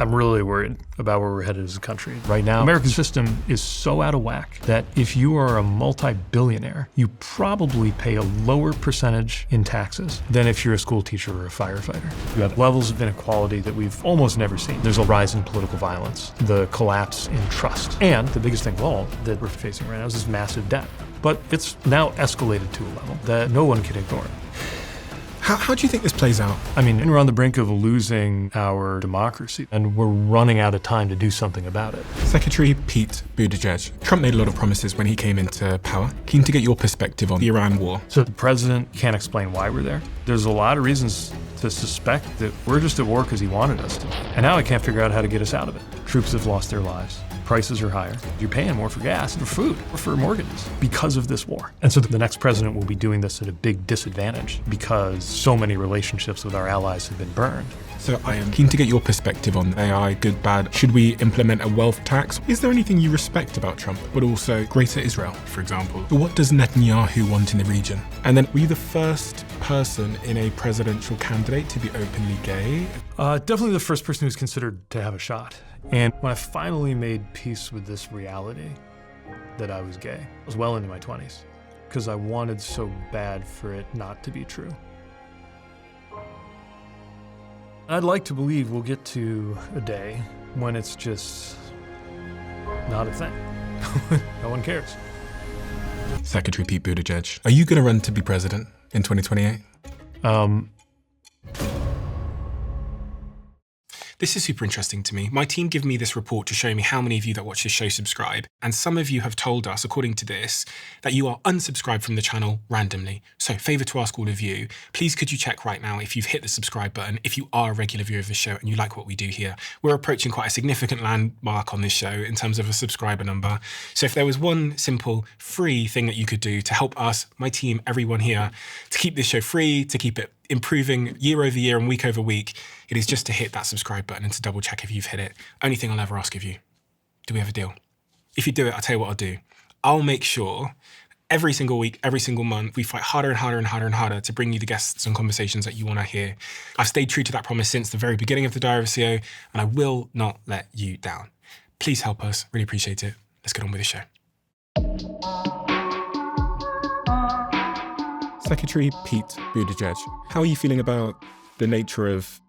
I'm really worried about where we're headed as a country. Right now, America's system is so out of whack that if you are a multi-billionaire, you probably pay a lower percentage in taxes than if you're a school teacher or a firefighter. You have levels of inequality that we've almost never seen. There's a rise in political violence, the collapse in trust, and the biggest thing of all that we're facing right now is this massive debt. But it's now escalated to a level that no one can ignore. How do you think this plays out? I mean, we're on the brink of losing our democracy, and we're running out of time to do something about it. Secretary Pete Buttigieg. Trump made a lot of promises when he came into power. Keen to get your perspective on the Iran war. So the president can't explain why we're there. There's a lot of reasons to suspect that we're just at war because he wanted us to. And now I can't figure out how to get us out of it. Troops have lost their lives. Prices are higher. You're paying more for gas, for food, or for mortgages because of this war. And so the next president will be doing this at a big disadvantage because so many relationships with our allies have been burned. So I am keen to get your perspective on AI, good, bad. Should we implement a wealth tax? Is there anything you respect about Trump, but also Greater Israel, for example? What does Netanyahu want in the region? And then, were you the first person in a presidential candidate to be openly gay? Definitely the first person who's considered to have a shot. And when I finally made peace with this reality that I was gay, I was well into my 20s because I wanted so bad for it not to be true. I'd like to believe we'll get to a day when it's just not a thing. No one cares. Secretary Pete Buttigieg, are you going to run to be president in 2028? This is super interesting to me. My team give me this report to show me how many of you that watch this show subscribe. And some of you have told us, according to this, that you are unsubscribed from the channel randomly. So favour to ask all of you, please could you check right now if you've hit the subscribe button, if you are a regular viewer of the show and you like what we do here. We're approaching quite a significant landmark on this show in terms of a subscriber number. So if there was one simple free thing that you could do to help us, my team, everyone here, to keep this show free, to keep it improving year over year and week over week, it is just to hit that subscribe button and to double check if you've hit it. Only thing I'll ever ask of you. Do we have a deal? If you do it, I'll tell you what I'll do. I'll make sure every single week, every single month, we fight harder and harder and harder and harder to bring you the guests and conversations that you want to hear. I've stayed true to that promise since the very beginning of the Diary of a CEO, and I will not let you down. Please help us. Really appreciate it. Let's get on with the show. Secretary Pete Buttigieg, how are you feeling about the nature of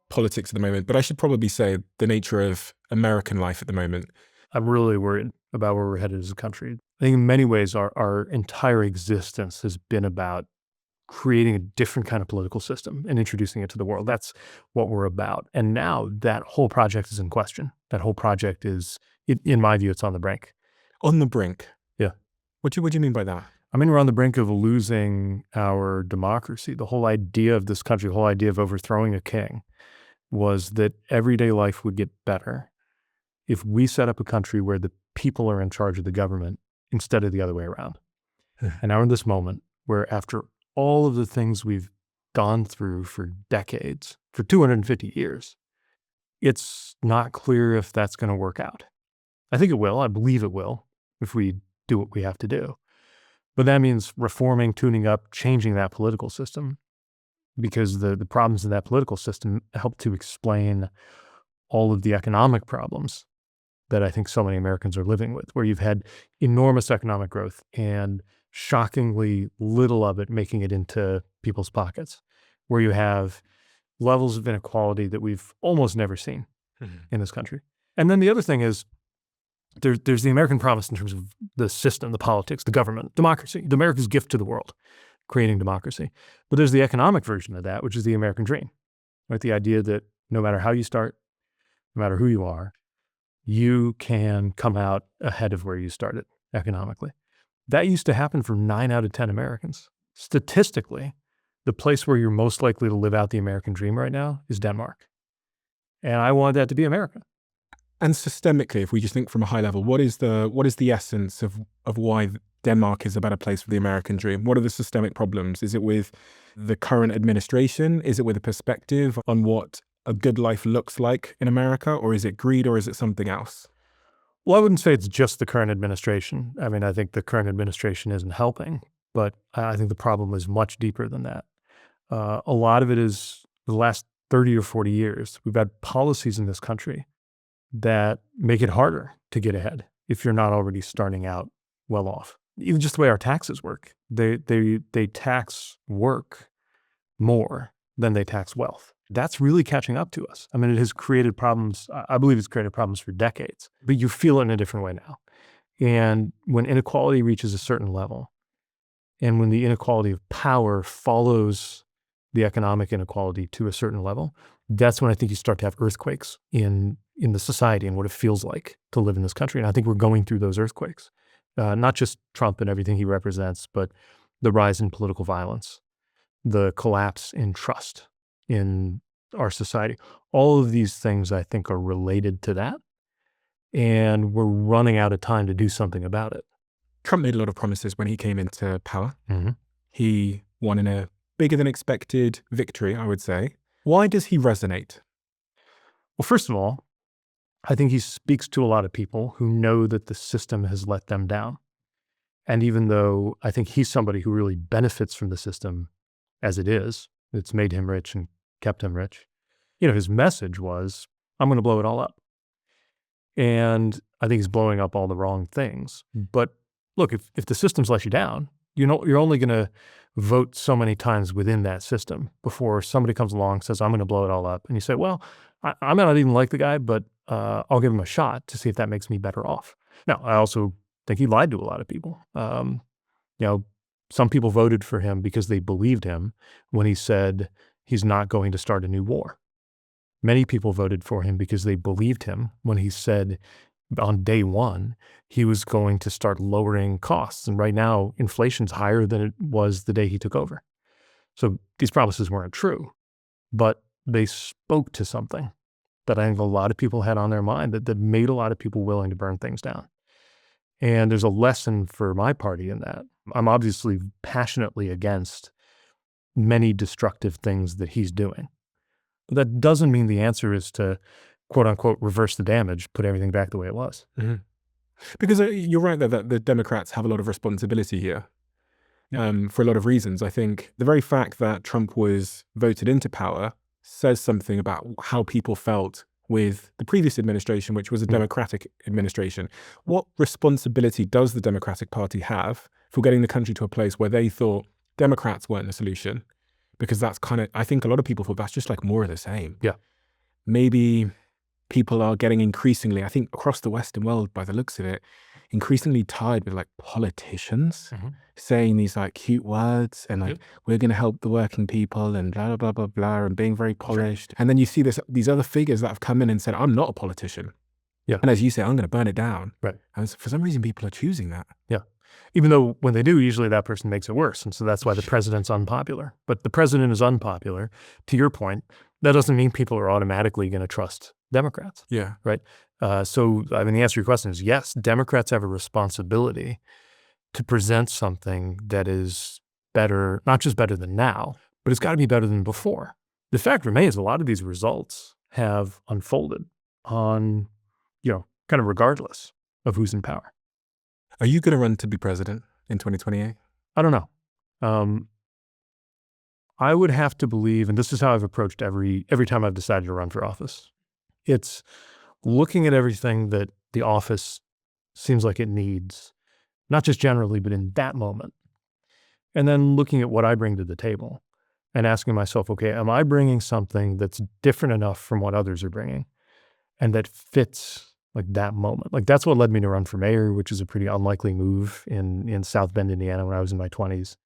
politics at the moment? But I should probably say the nature of American life at the moment. I'm really worried about where we're headed as a country. I think in many ways our entire existence has been about creating a different kind of political system and introducing it to the world. That's what we're about. And now that whole project is in question. That whole project is, in my view, it's on the brink. On the brink? Yeah. What do you mean by that? I mean, we're on the brink of losing our democracy. The whole idea of this country, the whole idea of overthrowing a king was that everyday life would get better if we set up a country where the people are in charge of the government instead of the other way around. And now we're in this moment where after all of the things we've gone through for decades, for 250 years, it's not clear if that's going to work out. I think it will. I believe it will if we do what we have to do. But that means reforming, tuning up, changing that political system, because the problems in that political system help to explain all of the economic problems that I think so many Americans are living with, where you've had enormous economic growth and shockingly little of it making it into people's pockets, where you have levels of inequality that we've almost never seen in this country. And then the other thing is, there's the American promise in terms of the system, the politics, the government, democracy, the America's gift to the world, creating democracy. But there's the economic version of that, which is the American dream, right? The idea that no matter how you start, no matter who you are, you can come out ahead of where you started economically. That used to happen for 9 out of 10 Americans. Statistically, the place where you're most likely to live out the American dream right now is Denmark. And I want that to be America. And systemically, if we just think from a high level, what is the essence of why Denmark is a better place for the American dream? What are the systemic problems? Is it with the current administration? Is it with a perspective on what a good life looks like in America? Or is it greed, or is it something else? Well, I wouldn't say it's just the current administration. I mean, I think the current administration isn't helping, but I think the problem is much deeper than that. A lot of it is the last 30 or 40 years, we've had policies in this country that make it harder to get ahead if you're not already starting out well off. Even just the way our taxes work, they tax work more than they tax wealth. That's really catching up to us. I mean, it has created problems. I believe it's created problems for decades, but you feel it in a different way now. And when inequality reaches a certain level, and when the inequality of power follows the economic inequality to a certain level, that's when I think you start to have earthquakes in the society and what it feels like to live in this country. And I think we're going through those earthquakes, not just Trump and everything he represents, but the rise in political violence, the collapse in trust in our society. All of these things I think are related to that. And we're running out of time to do something about it. Trump made a lot of promises when he came into power. Mm-hmm. He won in a bigger than expected victory, I would say. Why does he resonate? Well, first of all, I think he speaks to a lot of people who know that the system has let them down. And even though I think he's somebody who really benefits from the system as it is, it's made him rich and kept him rich, his message was, I'm going to blow it all up. And I think he's blowing up all the wrong things. But look, if the system's let you down, you're only going to vote so many times within that system before somebody comes along and says, I'm going to blow it all up. And you say, well, I might not even like the guy, but I'll give him a shot to see if that makes me better off. Now, I also think he lied to a lot of people. Some people voted for him because they believed him when he said he's not going to start a new war. Many people voted for him because they believed him when he said on day one he was going to start lowering costs. And right now, inflation's higher than it was the day he took over. So these promises weren't true, but they spoke to something that I think a lot of people had on their mind that made a lot of people willing to burn things down. And there's a lesson for my party in that. I'm obviously passionately against many destructive things that he's doing. But that doesn't mean the answer is to, quote unquote, reverse the damage, put everything back the way it was. Mm-hmm. Because you're right that the Democrats have a lot of responsibility here for a lot of reasons. I think the very fact that Trump was voted into power says something about how people felt with the previous administration, which was a Democratic administration. What responsibility does the Democratic Party have for getting the country to a place where they thought Democrats weren't the solution? Because that's I think a lot of people thought that's just like more of the same. Yeah. Maybe people are getting increasingly, I think across the Western world, by the looks of it, increasingly tired with like politicians saying these like cute words and like, we're going to help the working people and blah, blah, blah, blah, blah, and being very polished. And then you see these other figures that have come in and said, I'm not a politician. Yeah. And as you say, I'm going to burn it down. Right. And for some reason, people are choosing that. Yeah. Even though when they do, usually that person makes it worse. And so that's why the president's unpopular. But the president is unpopular. To your point, that doesn't mean people are automatically going to trust Democrats. Yeah. Right. So, I mean, the answer to your question is yes, Democrats have a responsibility to present something that is better, not just better than now, but it's got to be better than before. The fact remains a lot of these results have unfolded on, kind of regardless of who's in power. Are you going to run to be president in 2028? I don't know. I would have to believe, and this is how I've approached every time I've decided to run for office. It's looking at everything that the office seems like it needs, not just generally, but in that moment. And then looking at what I bring to the table and asking myself, okay, am I bringing something that's different enough from what others are bringing and that fits like that moment? Like that's what led me to run for mayor, which is a pretty unlikely move in South Bend, Indiana when I was in my 20s.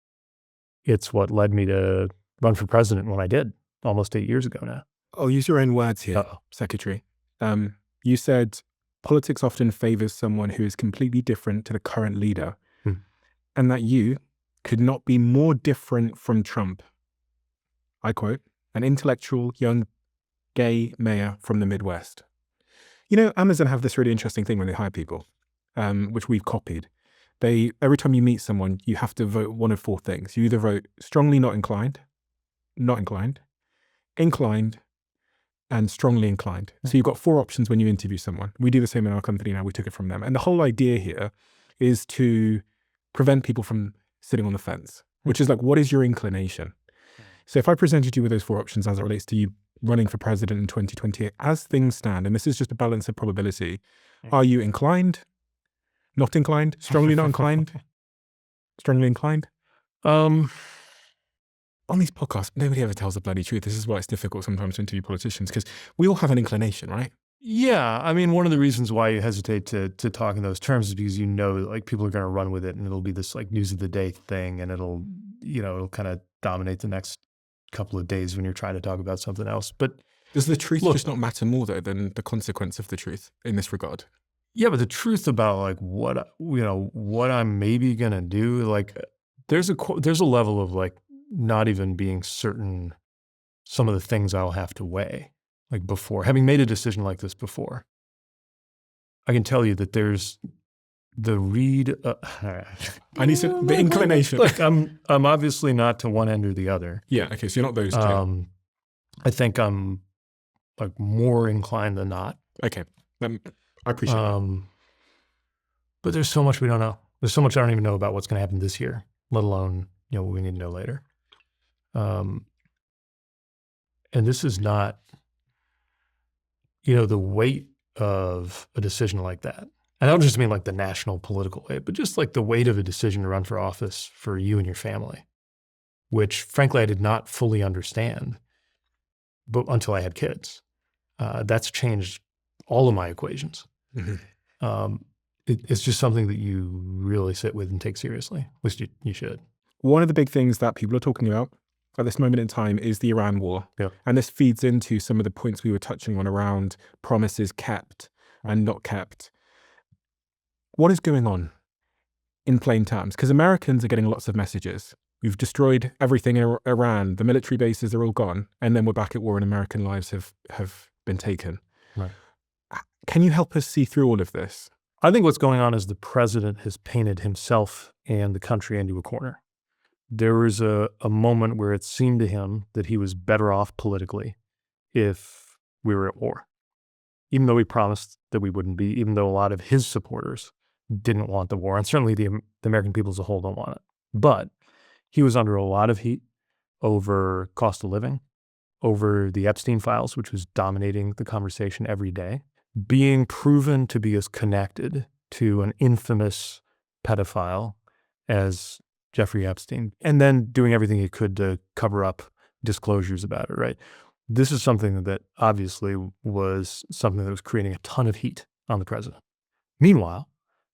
It's what led me to run for president when I did almost 8 years ago now. I'll use your own words here, Secretary. You said politics often favors someone who is completely different to the current leader, and that you could not be more different from Trump. I quote, an intellectual, young, gay mayor from the Midwest. Amazon have this really interesting thing when they hire people, which we've copied. Every time you meet someone, you have to vote one of four things. You either vote strongly not inclined, inclined, and strongly inclined. So you've got four options when you interview someone. We do the same in our company now. We took it from them. And the whole idea here is to prevent people from sitting on the fence, which is like, what is your inclination? So if I presented you with those four options as it relates to you running for president in 2028. As things stand, and this is just a balance of probability, are you inclined, not inclined, strongly not inclined, strongly inclined? Um, On these podcasts, nobody ever tells the bloody truth. This is why it's difficult sometimes to interview politicians, because we all have an inclination, right? yeah, I mean, one of the reasons why you hesitate to talk in those terms is because like people are going to run with it, and it'll be this like news of the day thing, and it'll kind of dominate the next couple of days when you're trying to talk about something else. But Does the truth Look- just not matter more, though, than the consequence of the truth in this regard? yeah, but the truth about like what I'm maybe gonna do, like there's a level of like not even being certain some of the things I'll have to weigh, like before having made a decision like this before. I can tell you that there's the read. I need the inclination. Look, I'm obviously not to one end or the other. Yeah, okay, so you're not those two. I think I'm like more inclined than not. Okay, I appreciate that. But there's so much we don't know. There's so much I don't even know about what's going to happen this year, let alone what we need to know later. And this is not, the weight of a decision like that. And I don't just mean like the national political weight, but just like the weight of a decision to run for office for you and your family, which frankly I did not fully understand, but until I had kids. That's changed all of my equations. Mm-hmm. It's just something that you really sit with and take seriously. At least you should. One of the big things that people are talking about at this moment in time is the Iran war. Yeah. And this feeds into some of the points we were touching on around promises kept and not kept. What is going on in plain terms? Because Americans are getting lots of messages. We've destroyed everything in Iran. The military bases are all gone. And then we're back at war and American lives have been taken. Right. Can you help us see through all of this? I think what's going on is the president has painted himself and the country into a corner. There was a moment where it seemed to him that he was better off politically if we were at war, even though he promised that we wouldn't be, even though a lot of his supporters didn't want the war, and certainly the American people as a whole don't want it. But he was under a lot of heat over cost of living, over the Epstein files, which was dominating the conversation every day, being proven to be as connected to an infamous pedophile as Jeffrey Epstein, and then doing everything he could to cover up disclosures about it, right? This is something that obviously was something that was creating a ton of heat on the president. Meanwhile,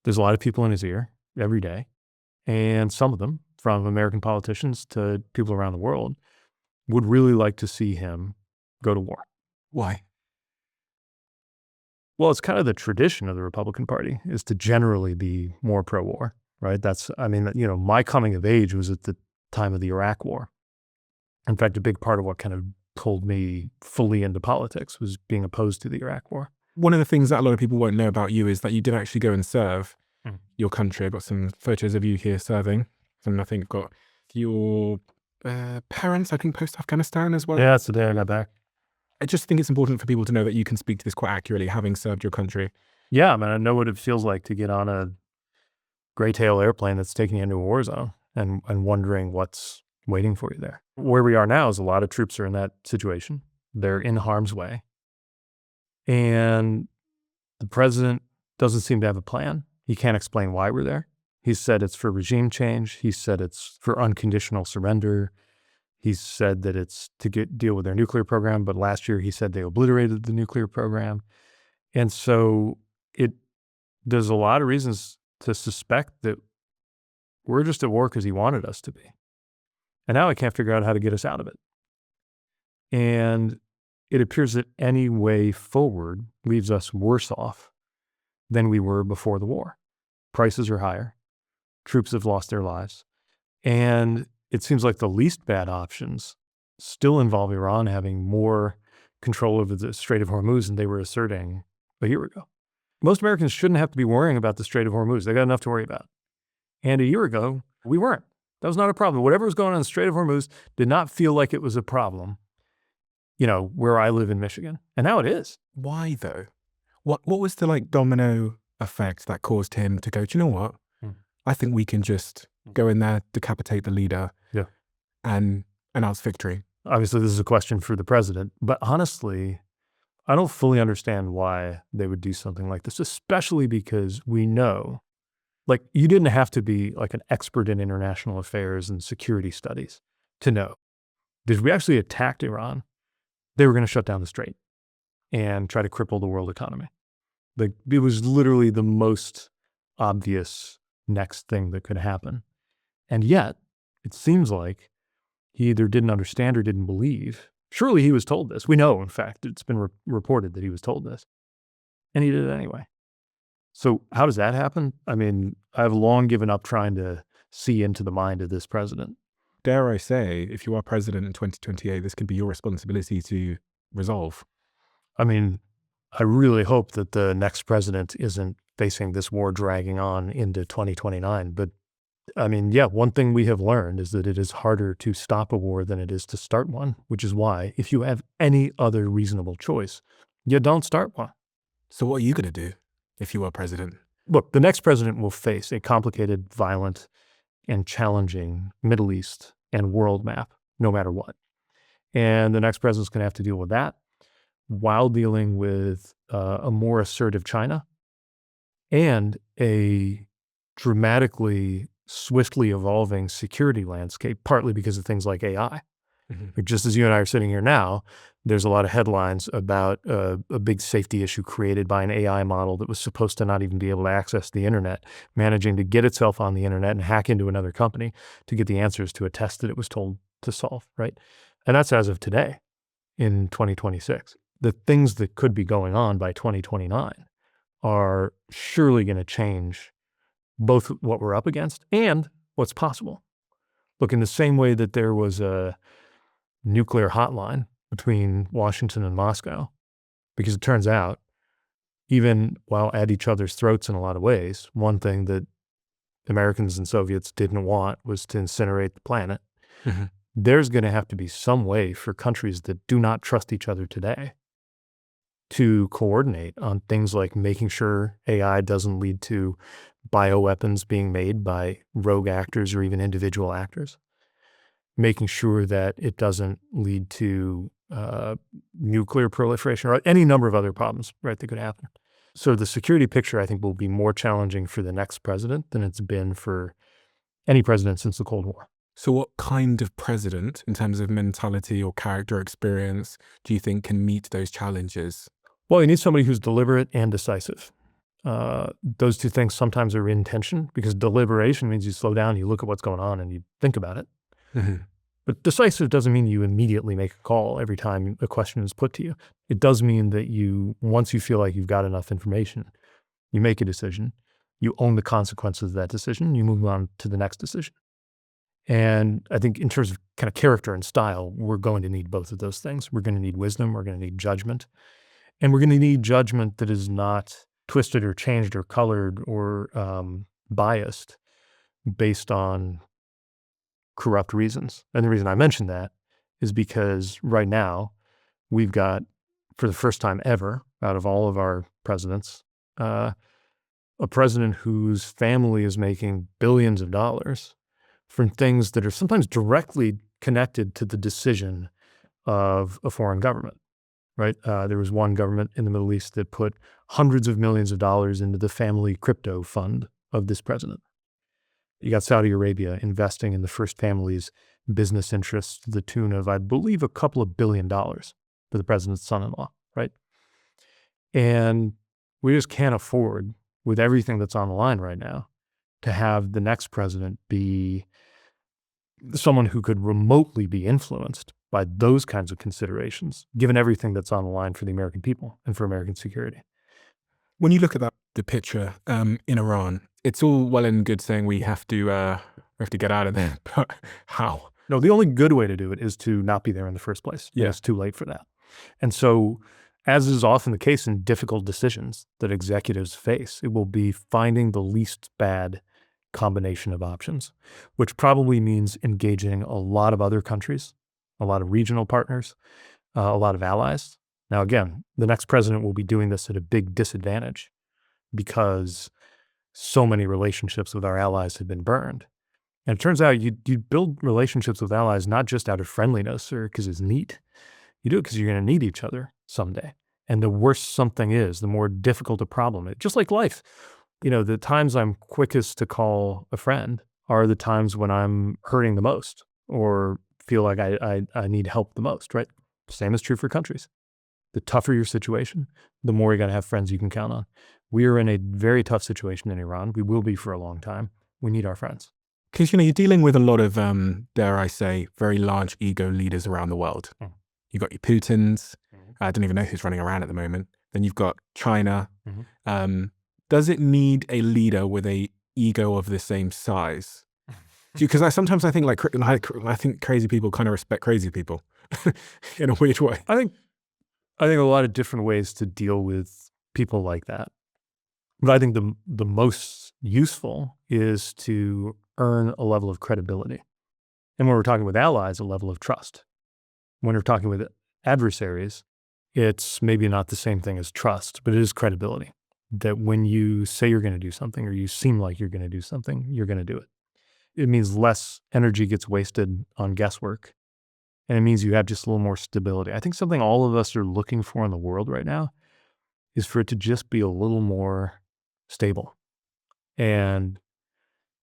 there's a lot of people in his ear every day, and some of them, from American politicians to people around the world, would really like to see him go to war. Why? Well, it's kind of the tradition of the Republican Party is to generally be more pro-war, right? My coming of age was at the time of the Iraq War. In fact, a big part of what kind of pulled me fully into politics was being opposed to the Iraq War. One of the things that a lot of people won't know about you is that you did actually go and serve your country. I've got some photos of you here serving, and I think I've got your parents, I think, post-Afghanistan as well. Yeah, that's the day I got back. I just think it's important for people to know that you can speak to this quite accurately, having served your country. Yeah, man, I know what it feels like to get on a gray tail airplane that's taking you into a war zone and wondering what's waiting for you there. Where we are now is a lot of troops are in that situation. They're in harm's way. And the president doesn't seem to have a plan. He can't explain why we're there. He said it's for regime change. He said it's for unconditional surrender. He said that it's to deal with their nuclear program, but last year he said they obliterated the nuclear program. And so there's a lot of reasons to suspect that we're just at war because he wanted us to be. And now I can't figure out how to get us out of it. And it appears that any way forward leaves us worse off than we were before the war. Prices are higher. Troops have lost their lives. And it seems like the least bad options still involve Iran having more control over the Strait of Hormuz than they were asserting a year ago. Most Americans shouldn't have to be worrying about the Strait of Hormuz. They got enough to worry about. And a year ago, we weren't. That was not a problem. Whatever was going on in the Strait of Hormuz did not feel like it was a problem, where I live in Michigan. And now it is. Why though? What was the domino effect that caused him to go, do you know what? I think we can just go in there, decapitate the leader, and announce victory. obviously this is a question for the president, but honestly, I don't fully understand why they would do something like this, especially because we know, like, you didn't have to be like an expert in international affairs and security studies to know that if we actually attacked Iran, they were going to shut down the strait and try to cripple the world economy. Like, it was literally the most obvious next thing that could happen. And yet, it seems like he either didn't understand or didn't believe. Surely he was told this. We know, in fact, it's been reported that he was told this. And he did it anyway. So how does that happen? I mean, I've long given up trying to see into the mind of this president. Dare I say, if you are president in 2028, this could be your responsibility to resolve. I mean, I really hope that the next president isn't facing this war dragging on into 2029. But I mean, yeah, one thing we have learned is that it is harder to stop a war than it is to start one, which is why if you have any other reasonable choice, you don't start one. So what are you going to do if you are president? Look, the next president will face a complicated, violent, and challenging Middle East and world map, no matter what. And the next president's going to have to deal with that while dealing with a more assertive China and a dramatically, swiftly evolving security landscape, partly because of things like AI. Mm-hmm. Just as you and I are sitting here now, there's a lot of headlines about a big safety issue created by an AI model that was supposed to not even be able to access the internet, managing to get itself on the internet and hack into another company to get the answers to a test that it was told to solve, right? And that's as of today in 2026. The things that could be going on by 2029 are surely going to change both what we're up against and what's possible. Look, in the same way that there was a nuclear hotline between Washington and Moscow, because it turns out, even while at each other's throats in a lot of ways, one thing that Americans and Soviets didn't want was to incinerate the planet. Mm-hmm. There's going to have to be some way for countries that do not trust each other today to coordinate on things like making sure AI doesn't lead to bioweapons being made by rogue actors or even individual actors, making sure that it doesn't lead to nuclear proliferation or any number of other problems, right, that could happen. So the security picture, I think, will be more challenging for the next president than it's been for any president since the Cold War. So what kind of president, in terms of mentality or character experience, do you think can meet those challenges? Well, you need somebody who's deliberate and decisive. Those two things sometimes are in tension because deliberation means you slow down, you look at what's going on, and you think about it. Mm-hmm. But decisive doesn't mean you immediately make a call every time a question is put to you. It does mean that you, once you feel like you've got enough information, you make a decision, you own the consequences of that decision, you move on to the next decision. And I think in terms of kind of character and style, we're going to need both of those things. We're going to need wisdom, we're going to need judgment, and we're going to need judgment that is not twisted or changed or colored or biased based on corrupt reasons. And the reason I mention that is because right now we've got, for the first time ever out of all of our presidents, a president whose family is making billions of dollars from things that are sometimes directly connected to the decision of a foreign government, right? There was one government in the Middle East that put hundreds of millions of dollars into the family crypto fund of this president. You got Saudi Arabia investing in the first family's business interests to the tune of, I believe, a couple of $2 billion for the president's son-in-law, right? And we just can't afford, with everything that's on the line right now, to have the next president be someone who could remotely be influenced by those kinds of considerations, given everything that's on the line for the American people and for American security. When you look at the picture in Iran, it's all well and good saying we have to get out of there, but how? No, the only good way to do it is to not be there in the first place. Yeah. It's too late for that. And so, as is often the case in difficult decisions that executives face, it will be finding the least bad combination of options, which probably means engaging a lot of other countries, a lot of regional partners, a lot of allies. Now, again, the next president will be doing this at a big disadvantage because so many relationships with our allies have been burned. And it turns out you build relationships with allies not just out of friendliness or because it's neat. You do it because you're going to need each other someday. And the worse something is, the more difficult a problem is. Just like life. The times I'm quickest to call a friend are the times when I'm hurting the most or feel like I need help the most, right? Same is true for countries. The tougher your situation, the more you got to have friends you can count on. We are in a very tough situation in Iran. We will be for a long time. We need our friends. Because, you're dealing with a lot of, dare I say, very large ego leaders around the world. Mm. You've got your Putins. I don't even know who's running around at the moment. Then you've got China. Does it need a leader with a ego of the same size? Because sometimes I think I think crazy people kind of respect crazy people in a weird way. I think a lot of different ways to deal with people like that. But I think the most useful is to earn a level of credibility. And when we're talking with allies, a level of trust. When we're talking with adversaries, it's maybe not the same thing as trust, but it is credibility. That when you say you're going to do something or you seem like you're going to do something, you're going to do it. It means less energy gets wasted on guesswork. And it means you have just a little more stability. I think something all of us are looking for in the world right now is for it to just be a little more stable. And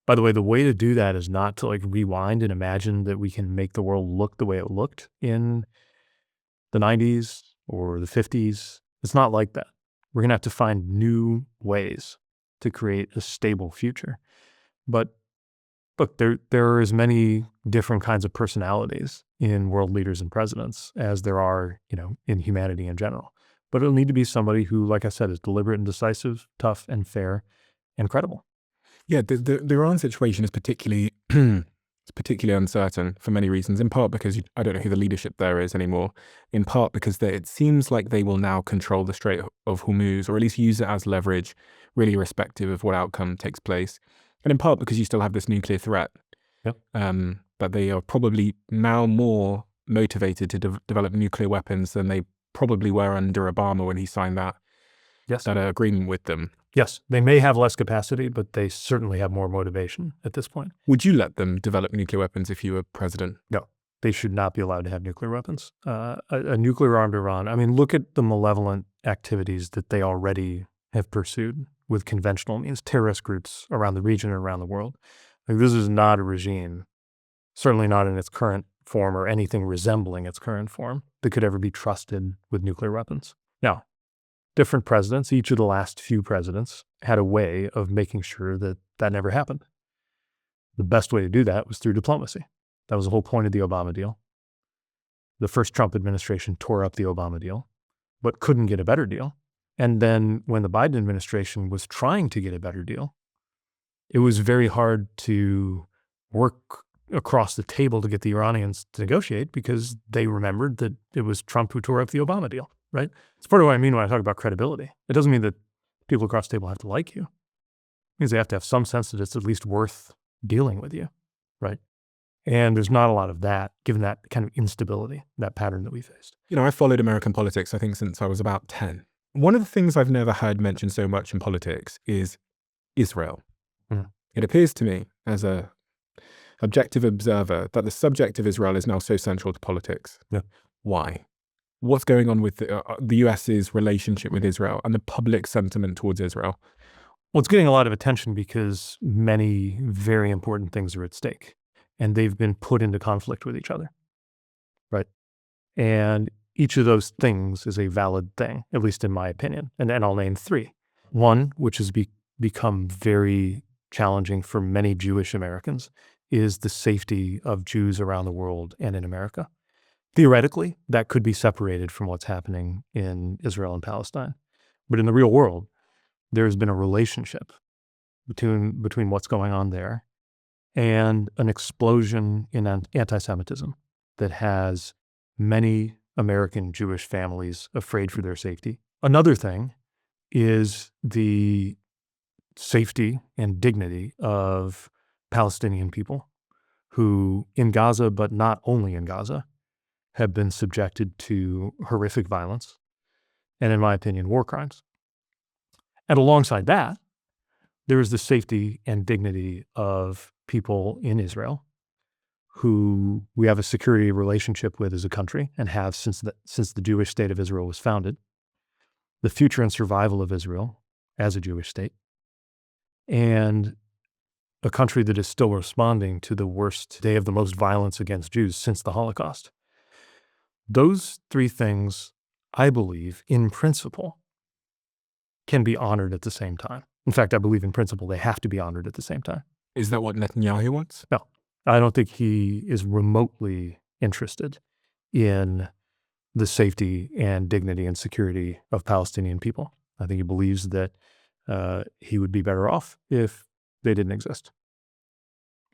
by the way to do that is not to rewind and imagine that we can make the world look the way it looked in the 90s or the 50s. It's not like that. We're going to have to find new ways to create a stable future. But look, there are as many different kinds of personalities in world leaders and presidents as there are, in humanity in general. But it'll need to be somebody who, like I said, is deliberate and decisive, tough and fair and credible. Yeah, the Iran situation is particularly it's particularly uncertain for many reasons, in part because I don't know who the leadership there is anymore, in part because it seems like they will now control the Strait of Hormuz, or at least use it as leverage, really irrespective of what outcome takes place. And in part because you still have this nuclear threat. Yep. But they are probably now more motivated to develop nuclear weapons than they probably were under Obama when he signed that agreement with them. Yes, they may have less capacity, but they certainly have more motivation at this point. Would you let them develop nuclear weapons if you were president? No, they should not be allowed to have nuclear weapons. A nuclear-armed Iran, look at the malevolent activities that they already have pursued with conventional means, terrorist groups around the region and around the world. This is not a regime, certainly not in its current form or anything resembling its current form, that could ever be trusted with nuclear weapons. Now, different presidents, each of the last few presidents, had a way of making sure that that never happened. The best way to do that was through diplomacy. That was the whole point of the Obama deal. The first Trump administration tore up the Obama deal, but couldn't get a better deal. And then when the Biden administration was trying to get a better deal, it was very hard to work across the table to get the Iranians to negotiate because they remembered that it was Trump who tore up the Obama deal, right? It's part of what I mean when I talk about credibility. It doesn't mean that people across the table have to like you. It means they have to have some sense that it's at least worth dealing with you, right? And there's not a lot of that, given that kind of instability, that pattern that we faced. I followed American politics, I think, since I was about 10. One of the things I've never heard mentioned so much in politics is Israel. It appears to me, as a objective observer, that the subject of Israel is now so central to politics. Yeah. Why? What's going on with the US's relationship with Israel and the public sentiment towards Israel? Well, it's getting a lot of attention because many very important things are at stake, and they've been put into conflict with each other, right? And each of those things is a valid thing, at least in my opinion. And I'll name three. One, which has become very challenging for many Jewish Americans, is the safety of Jews around the world and in America. Theoretically, that could be separated from what's happening in Israel and Palestine. But in the real world, there's been a relationship between what's going on there and an explosion in anti-Semitism that has many American Jewish families afraid for their safety. Another thing is the safety and dignity of Palestinian people who in Gaza, but not only in Gaza, have been subjected to horrific violence and, in my opinion, war crimes. And alongside that, there is the safety and dignity of people in Israel who we have a security relationship with as a country and have since the Jewish state of Israel was founded, the future and survival of Israel as a Jewish state, and a country that is still responding to the worst day of the most violence against Jews since the Holocaust. Those three things, I believe, in principle, can be honored at the same time. In fact, I believe in principle they have to be honored at the same time. Is that what Netanyahu wants? No, I don't think he is remotely interested in the safety and dignity and security of Palestinian people. I think he believes that he would be better off if they didn't exist.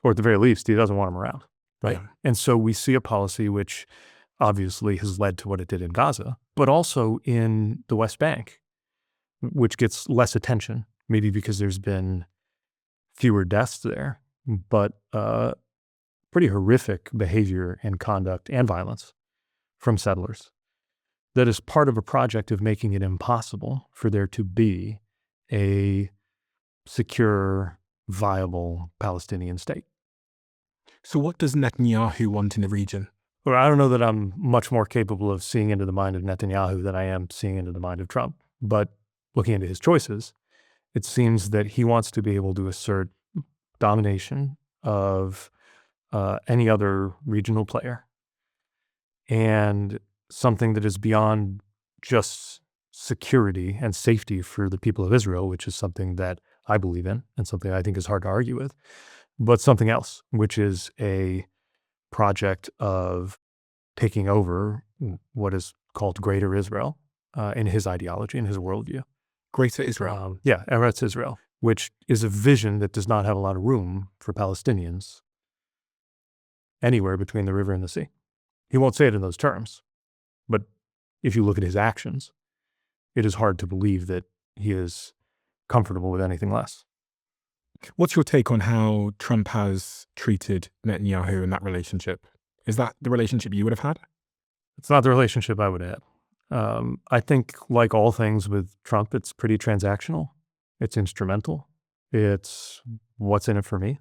Or at the very least, he doesn't want them around, right? Yeah. And so we see a policy which obviously has led to what it did in Gaza, but also in the West Bank, which gets less attention, maybe because there's been fewer deaths there, but pretty horrific behavior and conduct and violence from settlers that is part of a project of making it impossible for there to be a secure, viable Palestinian state. So what does Netanyahu want in the region? Well, I don't know that I'm much more capable of seeing into the mind of Netanyahu than I am seeing into the mind of Trump. But looking into his choices, it seems that he wants to be able to assert domination of any other regional player and something that is beyond just security and safety for the people of Israel, which is something that I believe in and something I think is hard to argue with, but something else, which is a project of taking over what is called Greater Israel in his ideology, in his worldview. Greater Israel. Eretz Israel, which is a vision that does not have a lot of room for Palestinians anywhere between the river and the sea. He won't say it in those terms, but if you look at his actions, it is hard to believe that he is comfortable with anything less. What's your take on how Trump has treated Netanyahu in that relationship? Is that the relationship you would have had? It's not the relationship I would have had. I think, like all things with Trump, it's pretty transactional. It's instrumental. It's what's in it for me.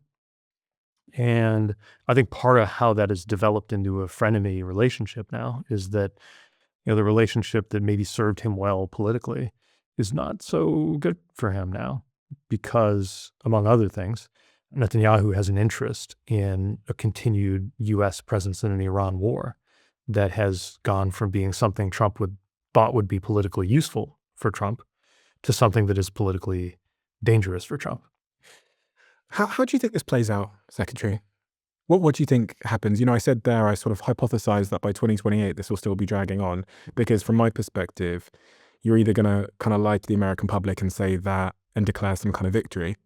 And I think part of how that has developed into a frenemy relationship now is that, the relationship that maybe served him well politically is not so good for him now because, among other things, Netanyahu has an interest in a continued U.S. presence in an Iran war that has gone from being something Trump thought would be politically useful for Trump to something that is politically dangerous for Trump. How do you think this plays out, Secretary? What do you think happens? I said there, I sort of hypothesized that by 2028, this will still be dragging on because from my perspective, you're either going to kind of lie to the American public and say that and declare some kind of victory,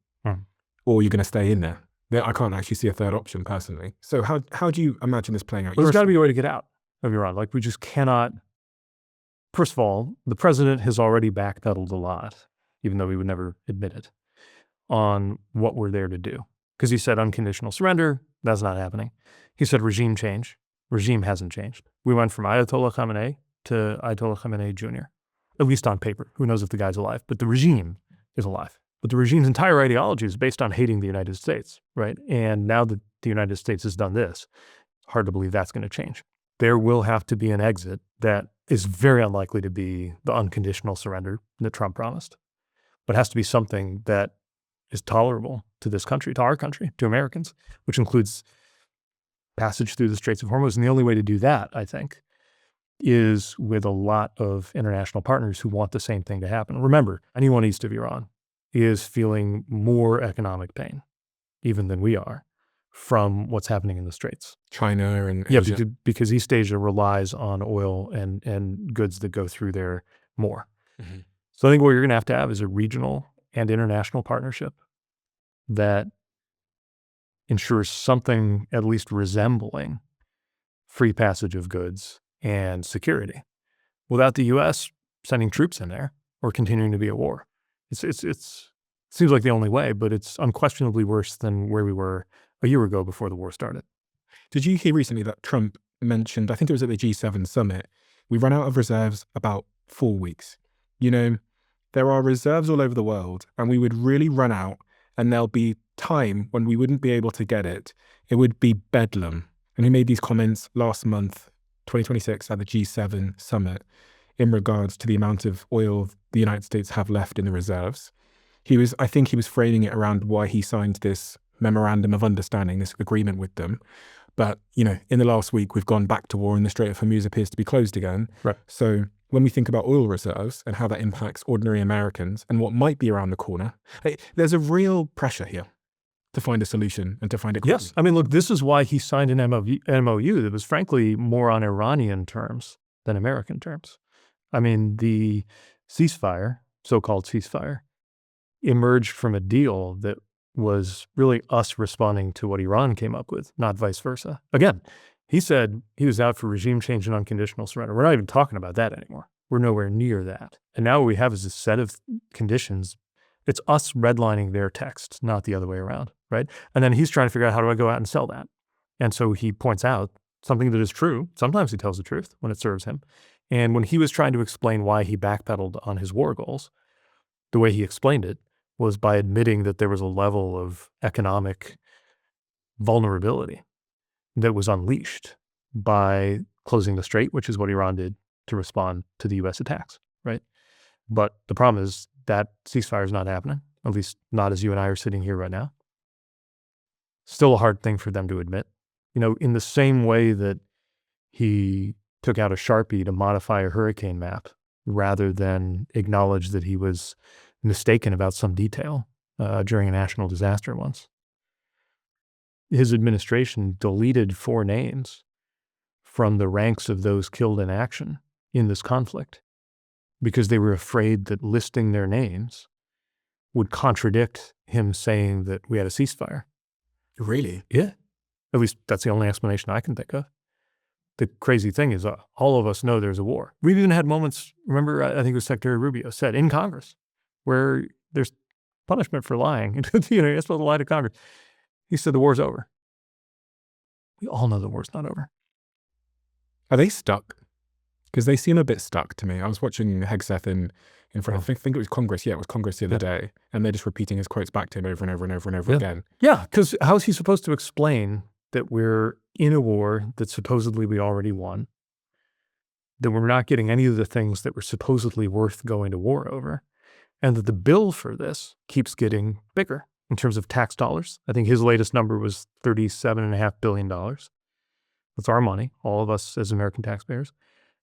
or you're going to stay in there. I can't actually see a third option personally. So how do you imagine this playing out? Well, there's got to be a way to get out of Iran. Like, we just cannot. First of all, the president has already backpedaled a lot, even though he would never admit it, on what we're there to do. Because he said unconditional surrender, that's not happening. He said regime change, regime hasn't changed. We went from Ayatollah Khamenei to Ayatollah Khamenei Jr., at least on paper. Who knows if the guy's alive, but the regime is alive. But the regime's entire ideology is based on hating the United States, right? And now that the United States has done this, it's hard to believe that's going to change. There will have to be an exit that is very unlikely to be the unconditional surrender that Trump promised, but has to be something that is tolerable to this country, to our country, to Americans, which includes passage through the Straits of Hormuz. And the only way to do that, I think, is with a lot of international partners who want the same thing to happen. Remember, anyone east of Iran is feeling more economic pain, even than we are, from what's happening in the Straits. China and Yeah, Asia. because East Asia relies on oil and goods that go through there more. Mm-hmm. So I think what you're going to have is a regional and international partnership that ensures something at least resembling free passage of goods and security without the U.S. sending troops in there or continuing to be at war. It seems like the only way, but it's unquestionably worse than where we were a year ago before the war started. Did you hear recently that Trump mentioned, I think it was at the G7 summit, we run out of reserves about 4 weeks. There are reserves all over the world and we would really run out and there'll be time when we wouldn't be able to get it, it would be bedlam. And he made these comments last month, 2026, at the G7 summit in regards to the amount of oil the United States have left in the reserves. I think he was framing it around why he signed this memorandum of understanding, this agreement with them. But, in the last week, we've gone back to war and the Strait of Hormuz appears to be closed again. Right. So when we think about oil reserves and how that impacts ordinary Americans and what might be around the corner, there's a real pressure here to find a solution and to find a Yes. I mean, look, this is why he signed an MOU that was frankly more on Iranian terms than American terms. I mean, the ceasefire, so-called ceasefire, emerged from a deal that was really us responding to what Iran came up with, not vice versa. Again, he said he was out for regime change and unconditional surrender. We're not even talking about that anymore. We're nowhere near that. And now what we have is a set of conditions. It's us redlining their text, not the other way around, right? And then he's trying to figure out, how do I go out and sell that? And so he points out something that is true. Sometimes he tells the truth when it serves him. And when he was trying to explain why he backpedaled on his war goals, the way he explained it was by admitting that there was a level of economic vulnerability that was unleashed by closing the strait, which is what Iran did to respond to the U.S. attacks, right? But the problem is that ceasefire is not happening, at least not as you and I are sitting here right now. Still a hard thing for them to admit. In the same way that he took out a Sharpie to modify a hurricane map rather than acknowledge that he was mistaken about some detail during a national disaster once. His administration deleted 4 names from the ranks of those killed in action in this conflict because they were afraid that listing their names would contradict him saying that we had a ceasefire. Really? Yeah. At least that's the only explanation I can think of. The crazy thing is all of us know there's a war. We've even had moments, remember, I think it was Secretary Rubio said in Congress, where there's punishment for lying. You're supposed to lie to Congress. He said the war's over. We all know the war's not over. Are they stuck? Because they seem a bit stuck to me. I was watching Hegseth in front of, I think it was Congress. Yeah, it was Congress the other day. And they're just repeating his quotes back to him over and over and over and over again. Yeah, because how is he supposed to explain that we're in a war that supposedly we already won, that we're not getting any of the things that were supposedly worth going to war over, and that the bill for this keeps getting bigger in terms of tax dollars? I think his latest number was $37.5 billion. That's our money, all of us as American taxpayers.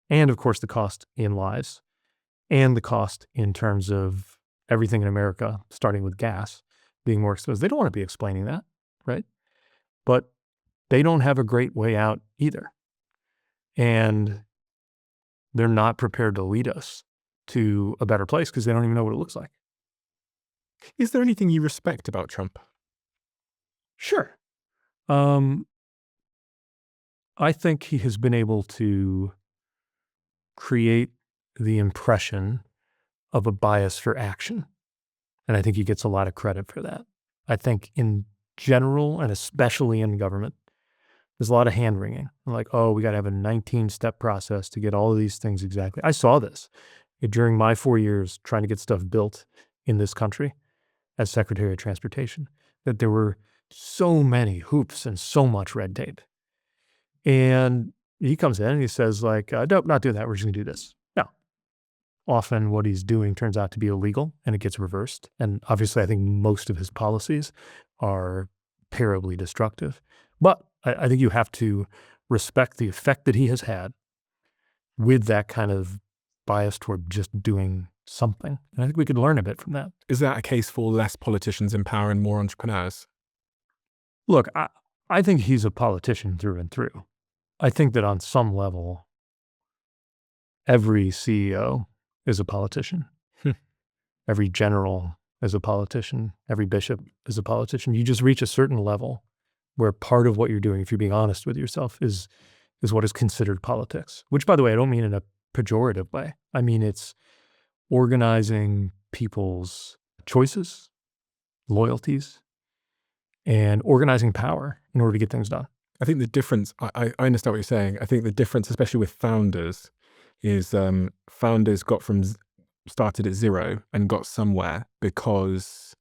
And of course, the cost in lives and the cost in terms of everything in America, starting with gas, being more expensive. They don't want to be explaining that, right? But they don't have a great way out either. And they're not prepared to lead us to a better place because they don't even know what it looks like. Is there anything you respect about Trump? Sure. I think he has been able to create the impression of a bias for action. And I think he gets a lot of credit for that. I think in general, and especially in government, there's a lot of hand-wringing. Like, oh, we got to have a 19-step process to get all of these things exactly. I saw this during my 4 years trying to get stuff built in this country as Secretary of Transportation, that there were so many hoops and so much red tape. And he comes in and he says, like, nope, not doing that. We're just going to do this. Now, often what he's doing turns out to be illegal and it gets reversed. And obviously, I think most of his policies are terribly destructive. But I think you have to respect the effect that he has had with that kind of bias toward just doing something. And I think we could learn a bit from that. Is that a case for less politicians in power and more entrepreneurs? Look, I think he's a politician through and through. I think that on some level, every CEO is a politician. Every general is a politician. Every bishop is a politician. You just reach a certain level where part of what you're doing, if you're being honest with yourself, is what is considered politics. Which, by the way, I don't mean in a pejorative way. I mean it's organizing people's choices, loyalties, and organizing power in order to get things done. I think the difference, I understand what you're saying. I think the difference, especially with founders, is founders started at zero and got somewhere because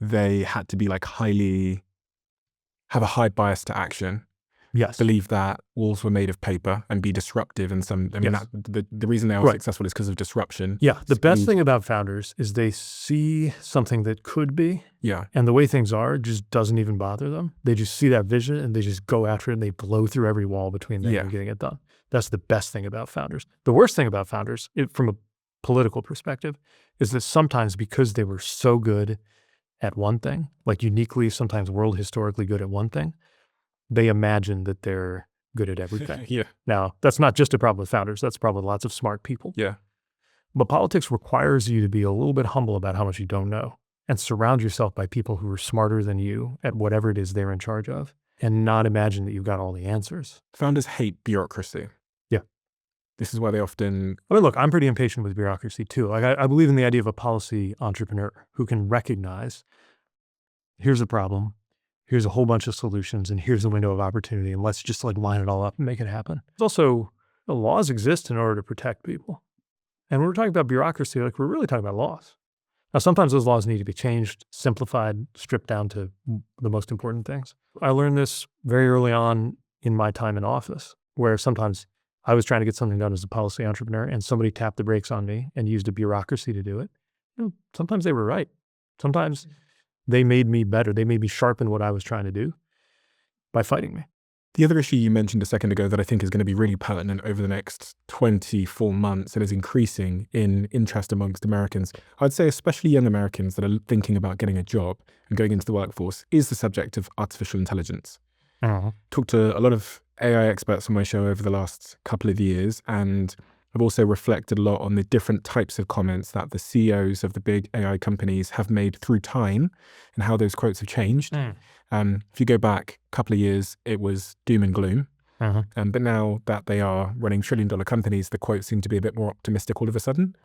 they had to be like have a high bias to action, Yes. believe that walls were made of paper and be disruptive in some, I mean, Yes. the reason they are successful is because of disruption. Yeah. The best thing about founders is they see something that could be, Yeah. and the way things are just doesn't even bother them. They just see that vision and they just go after it and they blow through every wall between them and getting it done. That's the best thing about founders. The worst thing about founders, from a political perspective, is that sometimes because they were so good at one thing, like uniquely, sometimes world historically good at one thing, they imagine that they're good at everything. Yeah. Now, that's not just a problem with founders. That's a problem with lots of smart people. Yeah. But politics requires you to be a little bit humble about how much you don't know and surround yourself by people who are smarter than you at whatever it is they're in charge of and not imagine that you've got all the answers. Founders hate bureaucracy. Yeah. This is why they often... I mean, look, I'm pretty impatient with bureaucracy too. Like I believe in the idea of a policy entrepreneur who can recognize, here's a problem, here's a whole bunch of solutions, and here's a window of opportunity, and let's just like line it all up and make it happen. It's also, the laws exist in order to protect people. And when we're talking about bureaucracy, like we're really talking about laws. Now, sometimes those laws need to be changed, simplified, stripped down to the most important things. I learned this very early on in my time in office, where sometimes I was trying to get something done as a policy entrepreneur and somebody tapped the brakes on me and used a bureaucracy to do it. Sometimes they were right. Sometimes they made me better. They made me sharpen what I was trying to do by fighting me. The other issue you mentioned a second ago that I think is going to be really pertinent over the next 24 months and is increasing in interest amongst Americans, I'd say especially young Americans that are thinking about getting a job and going into the workforce, is the subject of artificial intelligence. Talked to a lot of AI experts on my show over the last couple of years, and I've also reflected a lot on the different types of comments that the CEOs of the big AI companies have made through time and how those quotes have changed. If you go back a couple of years, it was doom and gloom. But now that they are running trillion-dollar companies, the quotes seem to be a bit more optimistic all of a sudden.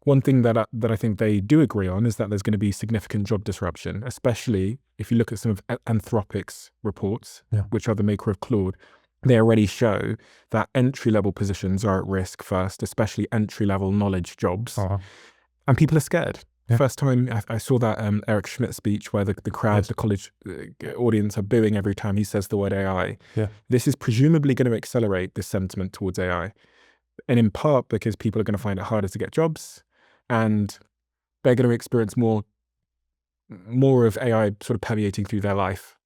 One thing that I think they do agree on is that there's going to be significant job disruption, especially if you look at some of Anthropic's reports, which are the maker of Claude. They already show that entry-level positions are at risk first, especially entry-level knowledge jobs. And people are scared. First time I saw that Eric Schmidt speech where the crowd, the college audience are booing every time he says the word AI. This is presumably going to accelerate this sentiment towards AI. And in part because people are going to find it harder to get jobs and they're going to experience more of AI sort of permeating through their life.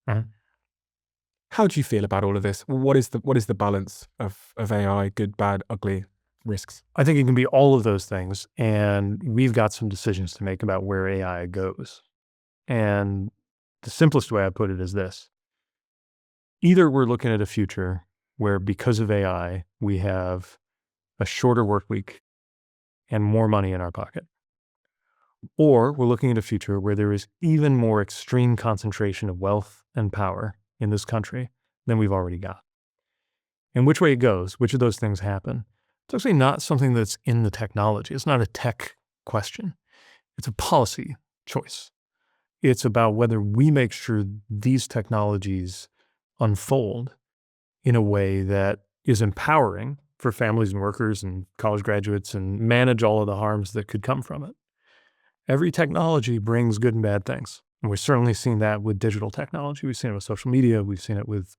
How do you feel about all of this? What is the balance of AI, good, bad, ugly, risks? I think it can be all of those things, and we've got some decisions to make about where AI goes. And the simplest way I put it is this. Either we're looking at a future where because of AI, we have a shorter work week and more money in our pocket. Or we're looking at a future where there is even more extreme concentration of wealth and power in this country than we've already got. And which way it goes, which of those things happen, it's actually not something that's in the technology. It's not a tech question. It's a policy choice. It's about whether we make sure these technologies unfold in a way that is empowering for families and workers and college graduates and manage all of the harms that could come from it. Every technology brings good and bad things. And we've certainly seen that with digital technology. We've seen it with social media. We've seen it with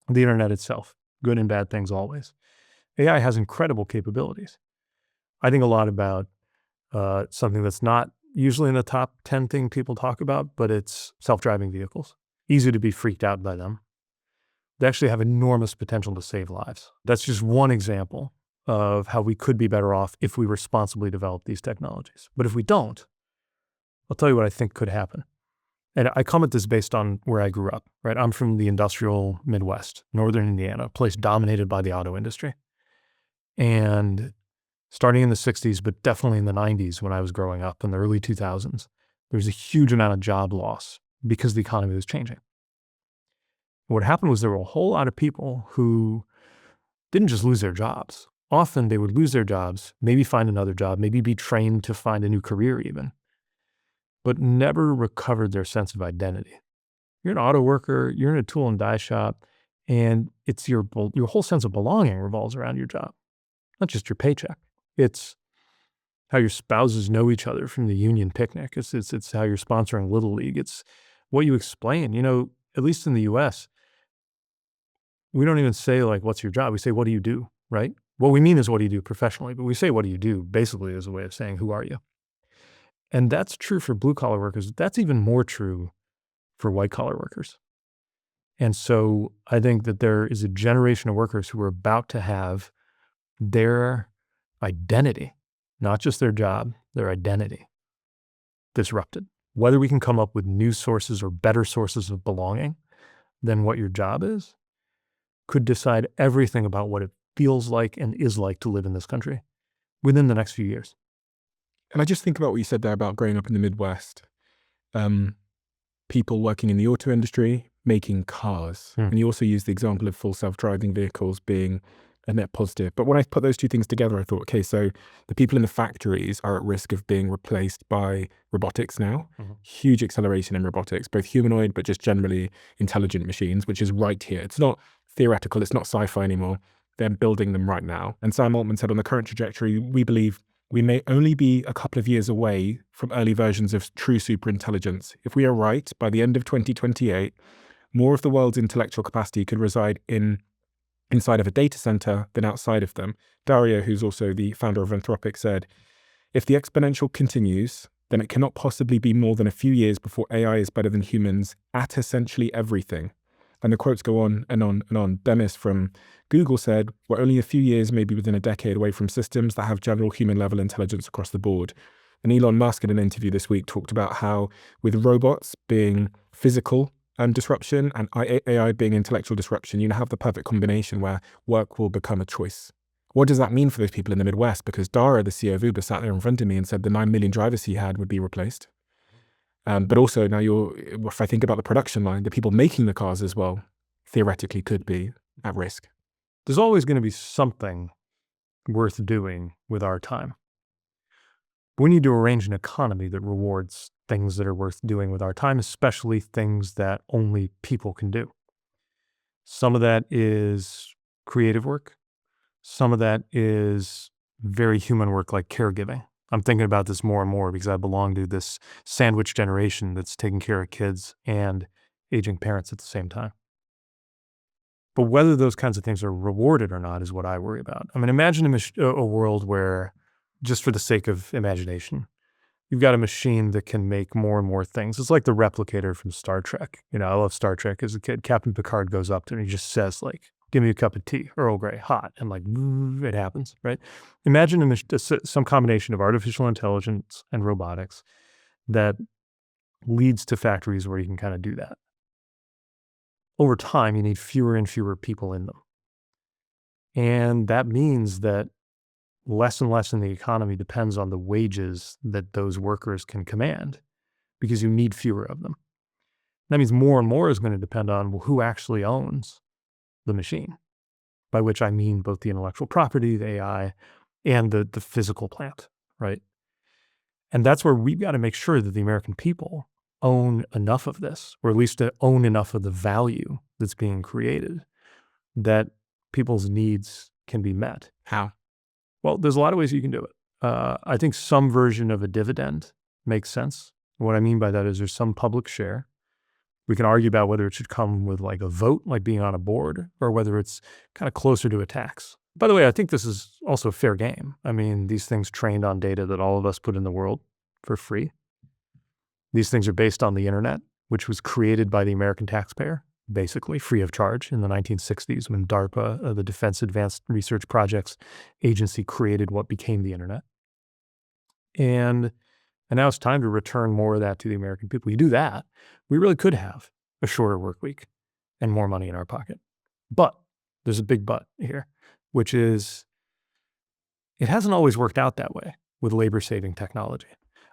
the internet itself. Good and bad things always. AI has incredible capabilities. I think a lot about something that's not usually in the top 10 thing people talk about, but it's self-driving vehicles. Easy to be freaked out by them. They actually have enormous potential to save lives. That's just one example of how we could be better off if we responsibly develop these technologies. But if we don't, I'll tell you what I think could happen. And I comment this based on where I grew up, right? I'm from the industrial Midwest, northern Indiana, a place dominated by the auto industry. And starting in the 60s, but definitely in the 90s when I was growing up, in the early 2000s, there was a huge amount of job loss because the economy was changing. What happened was there were a whole lot of people who didn't just lose their jobs. Often they would lose their jobs, maybe find another job, maybe be trained to find a new career even, but never recovered their sense of identity. You're an auto worker, you're in a tool and die shop, and it's your whole sense of belonging revolves around your job, not just your paycheck. It's how your spouses know each other from the union picnic. It's how you're sponsoring Little League. It's what you explain. You know, at least in the US, we don't even say like, what's your job? We say, what do you do, right? What we mean is, what do you do professionally? But we say, what do you do? Basically as a way of saying, who are you? And that's true for blue collar workers. That's even more true for white collar workers. And so I think that there is a generation of workers who are about to have their identity, not just their job, their identity, disrupted. Whether we can come up with new sources or better sources of belonging than what your job is could decide everything about what it feels like and is like to live in this country within the next few years. And I just think about what you said there about growing up in the Midwest. People working in the auto industry, making cars. And you also use the example of full self-driving vehicles being a net positive. But when I put those two things together, I thought, okay, so the people in the factories are at risk of being replaced by robotics now. Huge acceleration in robotics, both humanoid, but just generally intelligent machines, which is right here. It's not theoretical, it's not sci-fi anymore. They're building them right now. And Sam Altman said, on the current trajectory, we believe we may only be a couple of years away from early versions of true superintelligence. If we are right, by the end of 2028, more of the world's intellectual capacity could reside inside of a data center than outside of them. Dario, who's also the founder of Anthropic, said, if the exponential continues, then it cannot possibly be more than a few years before AI is better than humans at essentially everything. And the quotes go on and on and on. Dennis from Google said, we're only a few years, maybe within a decade, away from systems that have general human level intelligence across the board. And Elon Musk in an interview this week talked about how with robots being physical disruption and AI being intellectual disruption, you have the perfect combination where work will become a choice. What does that mean for those people in the Midwest? Because Dara, the CEO of Uber, sat there in front of me and said the 9 million drivers he had would be replaced. But also now if I think about the production line, the people making the cars as well, theoretically could be at risk. There's always going to be something worth doing with our time. We need to arrange an economy that rewards things that are worth doing with our time, especially things that only people can do. Some of that is creative work. Some of that is very human work like caregiving. I'm thinking about this more and more because I belong to this sandwich generation that's taking care of kids and aging parents at the same time. But whether those kinds of things are rewarded or not is what I worry about. I mean, imagine a world where, just for the sake of imagination, you've got a machine that can make more and more things. It's like the replicator from Star Trek. You know, I love Star Trek. As a kid, Captain Picard goes up to him and he just says, like, give me a cup of tea, Earl Grey, hot, and like, it happens, right? Imagine some combination of artificial intelligence and robotics that leads to factories where you can kind of do that. Over time, you need fewer and fewer people in them. And that means that less and less in the economy depends on the wages that those workers can command because you need fewer of them. That means more and more is going to depend on who actually owns the machine, by which I mean both the intellectual property, the AI, and the physical plant, right? And that's where we've got to make sure that the American people own enough of this, or at least to own enough of the value that's being created, that people's needs can be met. How? Well, there's a lot of ways you can do it. I think some version of a dividend makes sense. What I mean by that is there's some public share. We can argue about whether it should come with like a vote, like being on a board, or whether it's kind of closer to a tax. By the way, I think this is also fair game. I mean, these things trained on data that all of us put in the world for free. These things are based on the internet, which was created by the American taxpayer, basically free of charge in the 1960s when DARPA, the Defense Advanced Research Projects Agency, created what became the internet. And now it's time to return more of that to the American people. You do that, we really could have a shorter work week and more money in our pocket. But there's a big but here, which is it hasn't always worked out that way with labor-saving technology.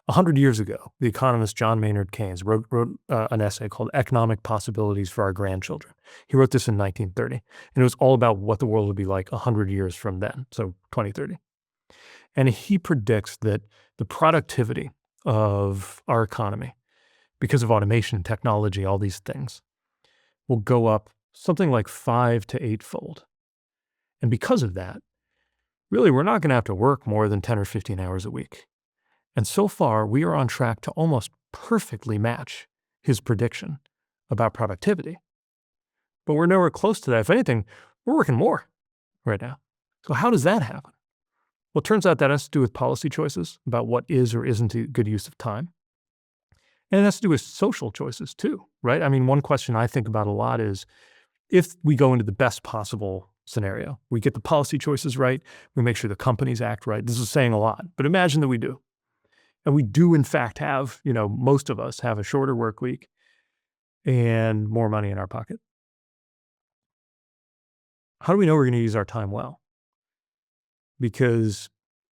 100 years ago, the economist John Maynard Keynes wrote an essay called Economic Possibilities for Our Grandchildren. He wrote this in 1930, and it was all about what the world would be like 100 years from then, so 2030. And he predicts that the productivity of our economy, because of automation, technology, all these things, will go up something like 5 to 8-fold. And because of that, really we're not going to have to work more than 10 or 15 hours a week. And so far, we are on track to almost perfectly match his prediction about productivity. But we're nowhere close to that. If anything, we're working more right now. So how does that happen? Well, it turns out that has to do with policy choices about what is or isn't a good use of time. And it has to do with social choices too, right? I mean, one question I think about a lot is if we go into the best possible scenario, we get the policy choices right, we make sure the companies act right. This is saying a lot, but imagine that we do. And we do, in fact, have, most of us have a shorter work week and more money in our pocket. How do we know we're going to use our time well? Because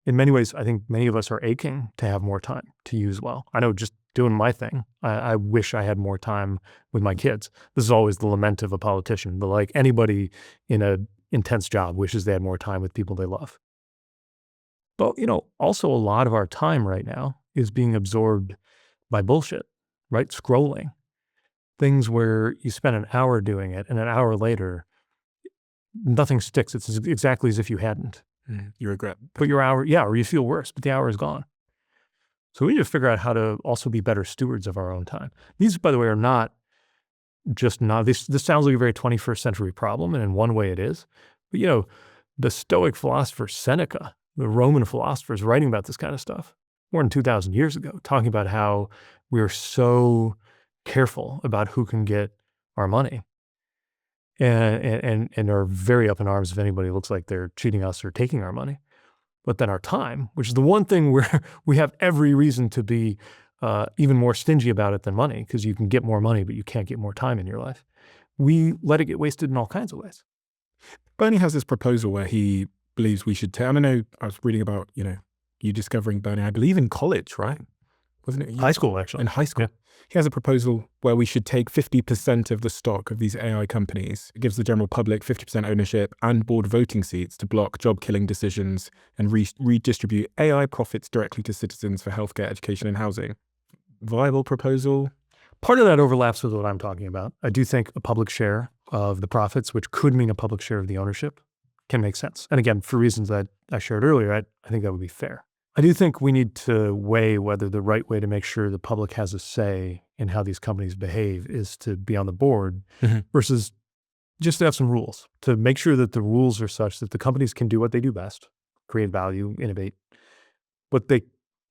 in many ways, I think many of us are aching to have more time to use well. I know just doing my thing, I wish I had more time with my kids. This is always the lament of a politician, but like anybody in an intense job wishes they had more time with people they love. But, also a lot of our time right now is being absorbed by bullshit, right? Scrolling. Things where you spend an hour doing it and an hour later, nothing sticks. It's exactly as if you hadn't. You regret. But your hour, or you feel worse, but the hour is gone. So we need to figure out how to also be better stewards of our own time. These, by the way, are not just this sounds like a very 21st century problem, and in one way it is. But, the Stoic philosopher Seneca, the Roman philosophers writing about this kind of stuff more than 2,000 years ago, talking about how we're so careful about who can get our money and are very up in arms if anybody looks like they're cheating us or taking our money. But then our time, which is the one thing where we have every reason to be even more stingy about it than money, because you can get more money, but you can't get more time in your life. We let it get wasted in all kinds of ways. Bernie has this proposal where he believes we should take, I know I was reading about, you discovering Bernie, I believe in college, right? Wasn't it? High school, actually. In high school. Yeah. He has a proposal where we should take 50% of the stock of these AI companies. It gives the general public 50% ownership and board voting seats to block job-killing decisions and redistribute AI profits directly to citizens for healthcare, education, and housing. Viable proposal? Part of that overlaps with what I'm talking about. I do think a public share of the profits, which could mean a public share of the ownership, can make sense. And again, for reasons that I shared earlier, I think that would be fair. I do think we need to weigh whether the right way to make sure the public has a say in how these companies behave is to be on the board versus just to have some rules, to make sure that the rules are such that the companies can do what they do best, create value, innovate, but they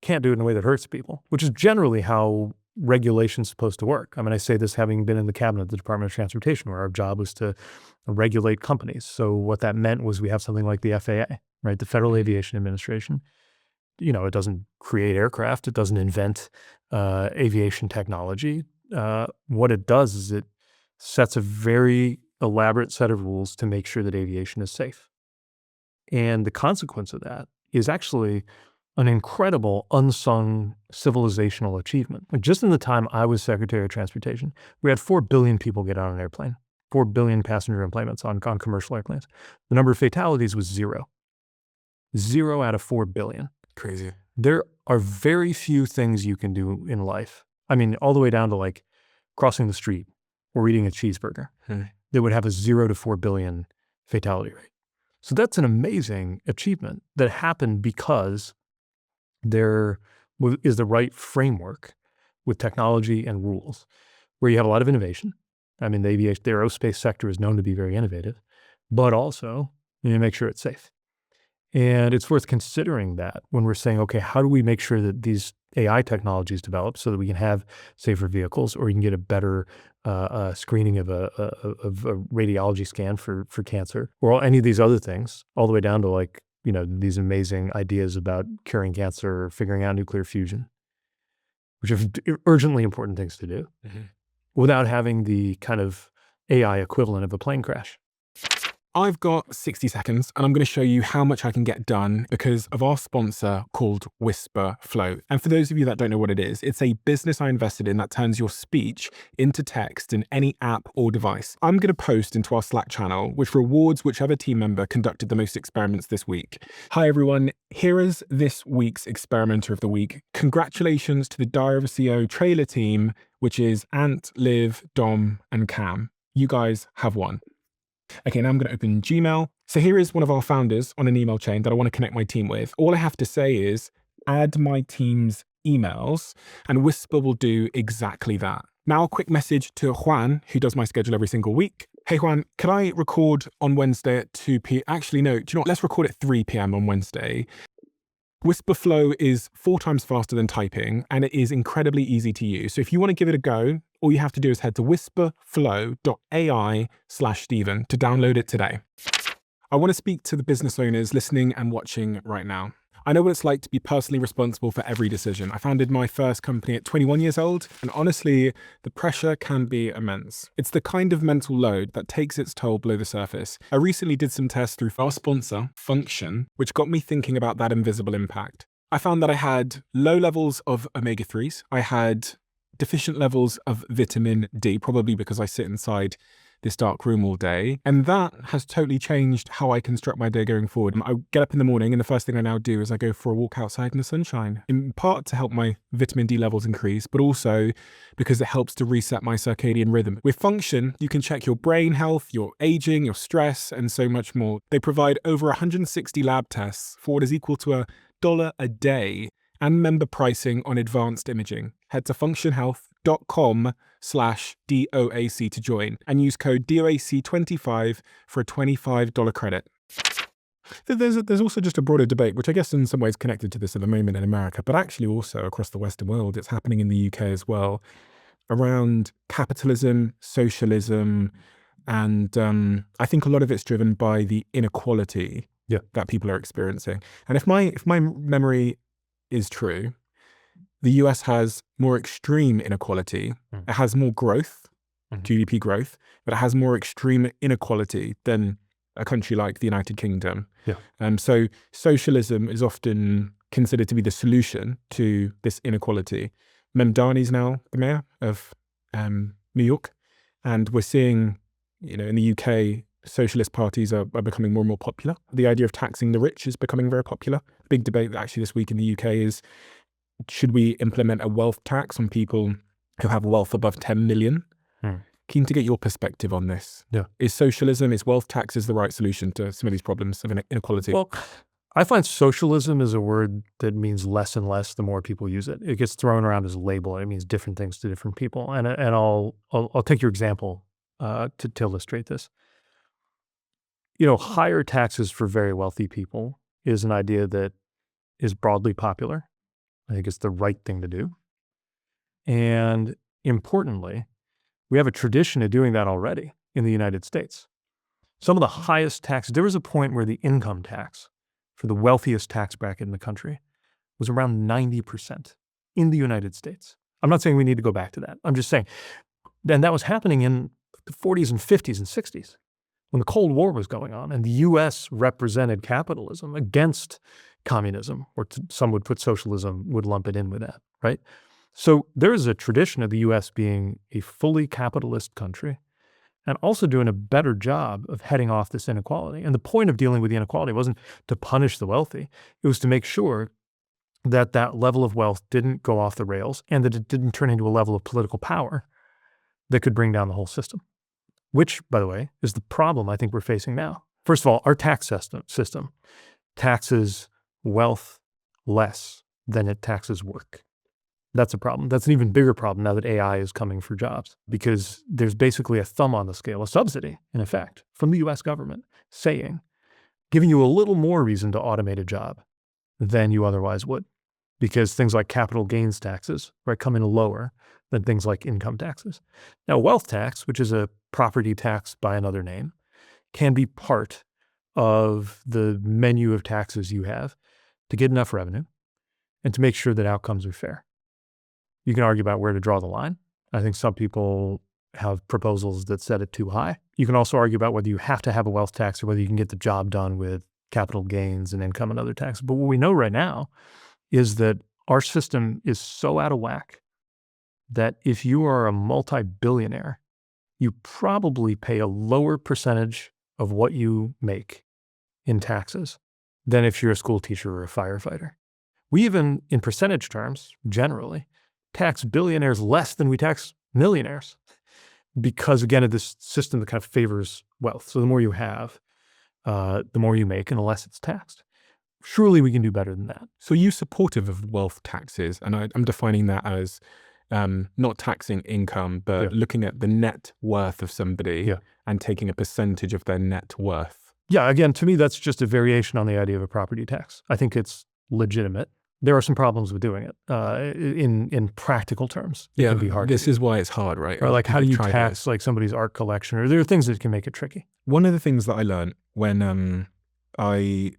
can't do it in a way that hurts people, which is generally how regulation's supposed to work. I mean, I say this having been in the cabinet of the Department of Transportation, where our job was to regulate companies. So what that meant was we have something like the FAA, right? The Federal Aviation Administration. It doesn't create aircraft. It doesn't invent aviation technology. What it does is it sets a very elaborate set of rules to make sure that aviation is safe. And the consequence of that is actually an incredible unsung civilizational achievement. Just in the time I was Secretary of Transportation, we had 4 billion people get on an airplane, 4 billion passenger enplanements on commercial airplanes. The number of fatalities was 0. 0 out of 4 billion. Crazy. There are very few things you can do in life. I mean, all the way down to like crossing the street or eating a cheeseburger that would have a 0 to 4 billion fatality rate. So that's an amazing achievement that happened because there is the right framework with technology and rules where you have a lot of innovation. I mean, the aerospace sector is known to be very innovative, but also you need to make sure it's safe. And it's worth considering that when we're saying, okay, how do we make sure that these AI technologies develop so that we can have safer vehicles, or you can get a better screening of a radiology scan for cancer, or any of these other things, all the way down to like, these amazing ideas about curing cancer or figuring out nuclear fusion, which are urgently important things to do without having the kind of AI equivalent of a plane crash. I've got 60 seconds and I'm going to show you how much I can get done because of our sponsor called Whisper Flow. And for those of you that don't know what it is, it's a business I invested in that turns your speech into text in any app or device. I'm going to post into our Slack channel, which rewards whichever team member conducted the most experiments this week. Hi everyone, here is this week's Experimenter of the Week. Congratulations to the Diary of a CEO trailer team, which is Ant, Liv, Dom, and Cam. You guys have won. Okay, now I'm going to open Gmail So here is one of our founders on an email chain that I want to connect my team with. All I have to say is add my team's emails and Whisper will do exactly that. Now a quick message to Juan, who does my schedule every single week. Hey Juan, can I record on Wednesday at 2 p.m? Actually, no, do you know what? Let's record at 3 p.m. on Wednesday. Whisper Flow is 4 times faster than typing and it is incredibly easy to use. So if you want to give it a go, all you have to do is head to whisperflow.ai/Stephen to download it today. I want to speak to the business owners listening and watching right now. I know what it's like to be personally responsible for every decision. I founded my first company at 21 years old, and honestly, the pressure can be immense. It's the kind of mental load that takes its toll below the surface. I recently did some tests through our sponsor, Function, which got me thinking about that invisible impact. I found that I had low levels of omega-3s. I had deficient levels of vitamin D, probably because I sit inside this dark room all day. And that has totally changed how I construct my day going forward. I get up in the morning and the first thing I now do is I go for a walk outside in the sunshine, in part to help my vitamin D levels increase, but also because it helps to reset my circadian rhythm. With Function, you can check your brain health, your aging, your stress, and so much more. They provide over 160 lab tests for what is equal to $1 a day and member pricing on advanced imaging. Head to functionhealth.com/DOAC to join and use code DOAC25 for a $25 credit. There's also just a broader debate, which I guess in some ways connected to this at the moment in America, but actually also across the Western world. It's happening in the UK as well, around capitalism, socialism, and I think a lot of it's driven by the inequality that people are experiencing. And if my memory is true, the US has more extreme inequality. It has more growth, GDP growth, but it has more extreme inequality than a country like the United Kingdom. So socialism is often considered to be the solution to this inequality. Memdani's now the mayor of New York, and we're seeing, in the UK, socialist parties are becoming more and more popular. The idea of taxing the rich is becoming very popular. Big debate actually this week in the UK is, should we implement a wealth tax on people who have wealth above 10 million? Keen to get your perspective on this. Is socialism, is wealth taxes the right solution to some of these problems of inequality? Well, I find socialism is a word that means less and less the more people use it. It gets thrown around as a label. It means different things to different people. And I'll take your example to illustrate this. Higher taxes for very wealthy people is an idea that is broadly popular. I think it's the right thing to do. And importantly, we have a tradition of doing that already in the United States. Some of the highest taxes, there was a point where the income tax for the wealthiest tax bracket in the country was around 90% in the United States. I'm not saying we need to go back to that. I'm just saying, and that was happening in the 40s and 50s and 60s. When the Cold War was going on and the US represented capitalism against communism, or some would put socialism, would lump it in with that, right? So there is a tradition of the US being a fully capitalist country and also doing a better job of heading off this inequality. And the point of dealing with the inequality wasn't to punish the wealthy. It was to make sure that that level of wealth didn't go off the rails and that it didn't turn into a level of political power that could bring down the whole system. Which, by the way, is the problem I think we're facing now. First of all, our tax system taxes wealth less than it taxes work. That's a problem. That's an even bigger problem now that AI is coming for jobs, because there's basically a thumb on the scale, a subsidy, in effect, from the US government saying, giving you a little more reason to automate a job than you otherwise would, because things like capital gains taxes, come in lower than things like income taxes. Now, wealth tax, which is a property tax by another name, can be part of the menu of taxes you have to get enough revenue and to make sure that outcomes are fair. You can argue about where to draw the line. I think some people have proposals that set it too high. You can also argue about whether you have to have a wealth tax or whether you can get the job done with capital gains and income and other taxes. But what we know right now is that our system is so out of whack that if you are a multi-billionaire, you probably pay a lower percentage of what you make in taxes than if you're a school teacher or a firefighter. We even, in percentage terms, generally, tax billionaires less than we tax millionaires because, again, of this system that kind of favors wealth. So the more you have, the more you make and the less it's taxed. Surely we can do better than that. So are you supportive of wealth taxes? And I'm defining that as not taxing income, but looking at the net worth of somebody and taking a percentage of their net worth. Yeah, again, to me, that's just a variation on the idea of a property tax. I think it's legitimate. There are some problems with doing it in practical terms. It can be hard. This is why it's hard, right? Or like, how do you tax like somebody's art collection? Or there are things that can make it tricky. One of the things that I learned when I